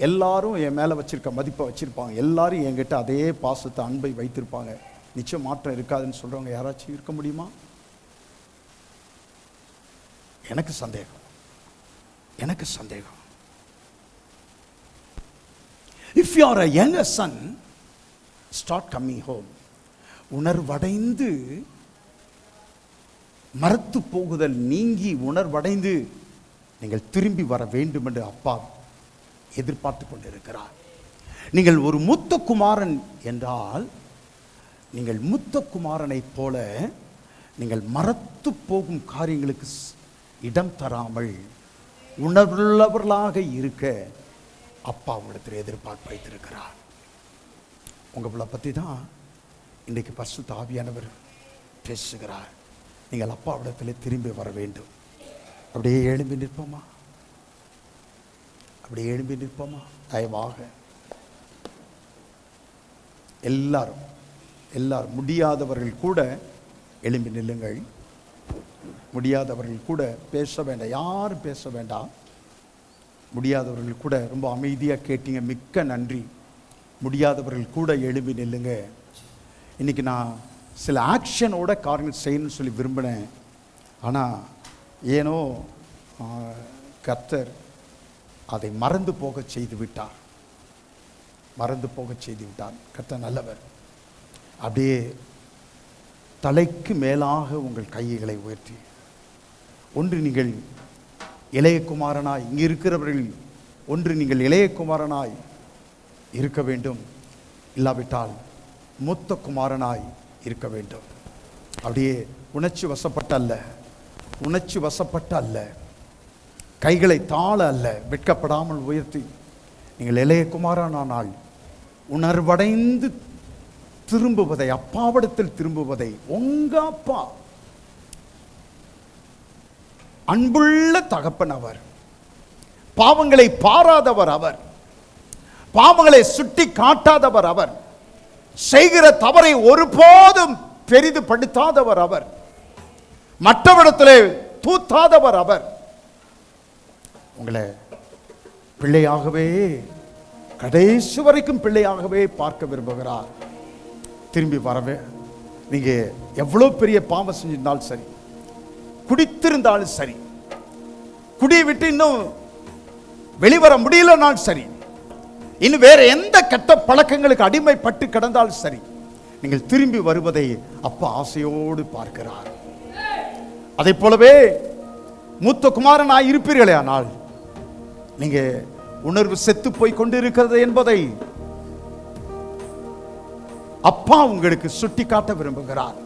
எல்லாரும் என் மேலே வச்சுருக்க மதிப்பை வச்சுருப்பாங்க. எல்லாரும் என்கிட்ட அதே பாசத்தை, அன்பை வைத்திருப்பாங்க. நிச்சயம் மாற்றம் இருக்காதுன்னு சொல்கிறவங்க யாராச்சும் இருக்க முடியுமா? எனக்கு சந்தேகம். If you are a younger son, start coming home. உணர்வடைந்து மரத்து போகுதல் நீங்கி உணர்வடைந்து நீங்கள் திரும்பி வர வேண்டும் என்று அப்பா எதிர்பார்த்து கொண்டிருக்கிறார். நீங்கள் ஒரு மூத்த குமாரன் என்றால், நீங்கள் மூத்த குமாரனை போல நீங்கள் மரத்து போகும் காரியங்களுக்கு இடம் தராமல் உணர்வுள்ளவர்களாக இருக்க அப்பா உங்களிடத்தில் எதிர்பார்ப்பு வைத்திருக்கிறார். உங்களை பற்றி தான் இன்றைக்கு பரிசுத்த ஆவியானவர் பேசுகிறார். நீங்கள் அப்பாவிடத்தில் திரும்பி வர வேண்டும். அப்படியே எழும்பி நிற்போமா? தயவாக எல்லாரும் முடியாதவர்கள் கூட எழும்பி நில்லுங்கள். முடியாதவர்கள் கூட பேச வேண்டாம், யாரும் பேச வேண்டாம். முடியாதவர்கள் கூட ரொம்ப அமைதியாக கேட்டீங்க, மிக்க நன்றி. முடியாதவர்கள் கூட எழும்பி நில்லுங்க. இன்றைக்கி நான் சில ஆக்ஷனோட காரியங்கள் செய்யணும்னு சொல்லி விரும்பினேன். ஆனால் ஏனோ கர்த்தர் அதை மறந்து போக செய்து விட்டார். கர்த்தர் நல்லவர். அப்படியே தலைக்கு மேலாக உங்கள் கைகளை உயர்த்தி, ஒன்று நீங்கள் இளையகுமாரனாய், இங்கே இருக்கிறவர்கள் ஒன்று நீங்கள் இளையகுமாரனாய் இருக்க வேண்டும், இல்லாவிட்டால் மூத்த குமாரனாய் இருக்க வேண்டும். அப்படியே உணர்ச்சி வசப்பட்ட அல்ல, கைகளை தாழ அல்ல, வெட்கப்படாமல் உயர்த்தி நீங்கள் இளையகுமாரனானால் உணர்வடைந்து திரும்புவதை, அப்பாவிடத்தில் திரும்புவதை, உங்க அப்பா அன்புள்ள தகப்பன் அவர், பாவங்களை பாராதவர் அவர், பாவங்களை சுட்டி காட்டாதவர் அவர், செய்கிற தவறை ஒருபோதும் பெரிதுபடுத்தாதவர் அவர், மற்றவரிடத்திலே தூத்தாதவர் அவர். உங்களை பிள்ளையாகவே, கடைசி வரைக்கும் பிள்ளையாகவே பார்க்க விரும்புகிறார். திரும்பி வரவே, நீங்க எவ்வளவு பெரிய பாவம் செஞ்சிருந்தாலும் சரி, குடித்திருந்தாலும் சரி, குடியை விட்டு இன்னும் வெளிவர முடியலனாலும் சரி, இன்னும் வேற எந்த கெட்ட பழக்கங்களுக்கு அடிமைப்பட்டு கிடந்தாலும் சரி, நீங்கள் திரும்பி வருவதை அப்பா ஆசையோடு பார்க்கிறார். அதை போலவே மூத்த குமாரனாய் இருப்பீர்களே, ஆனால் நீங்க உணர்வு செத்து போய் கொண்டிருக்கிறது என்பதை அப்பா உங்களுக்கு சுட்டி காட்ட விரும்புகிறார்.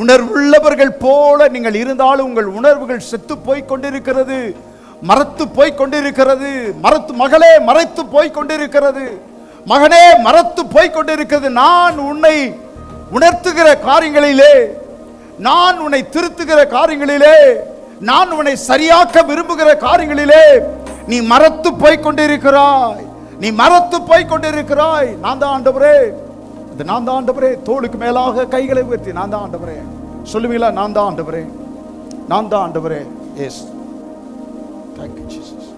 உணர்வுள்ளவர்கள் போல நீங்கள் இருந்தாலும் உங்கள் உணர்வுகள் செத்து போய் கொண்டிருக்கிறது, மரத்து போய் கொண்டிருக்கிறது. மகளே மறைத்து போய் கொண்டிருக்கிறது, மகனே மரத்து போய் கொண்டிருக்கிறது. நான் உன்னை உணர்த்துகிற காரியங்களிலே, நான் உன்னை திருத்துகிற காரியங்களிலே, நான் உன்னை சரியாக்க விரும்புகிற காரியங்களிலே நீ மரத்து போய் கொண்டிருக்கிறாய், நான் தான் ஆண்டவரே, நான் தான் ஆண்டவரே. தோளுக்கு மேலாக கைகளை உயர்த்தி நான் தான் ஆண்டவரே சொல்லுவீங்களா? நான் தான் ஆண்டவரே, நான் தான் ஆண்டவரே. Yes, thank you Jesus.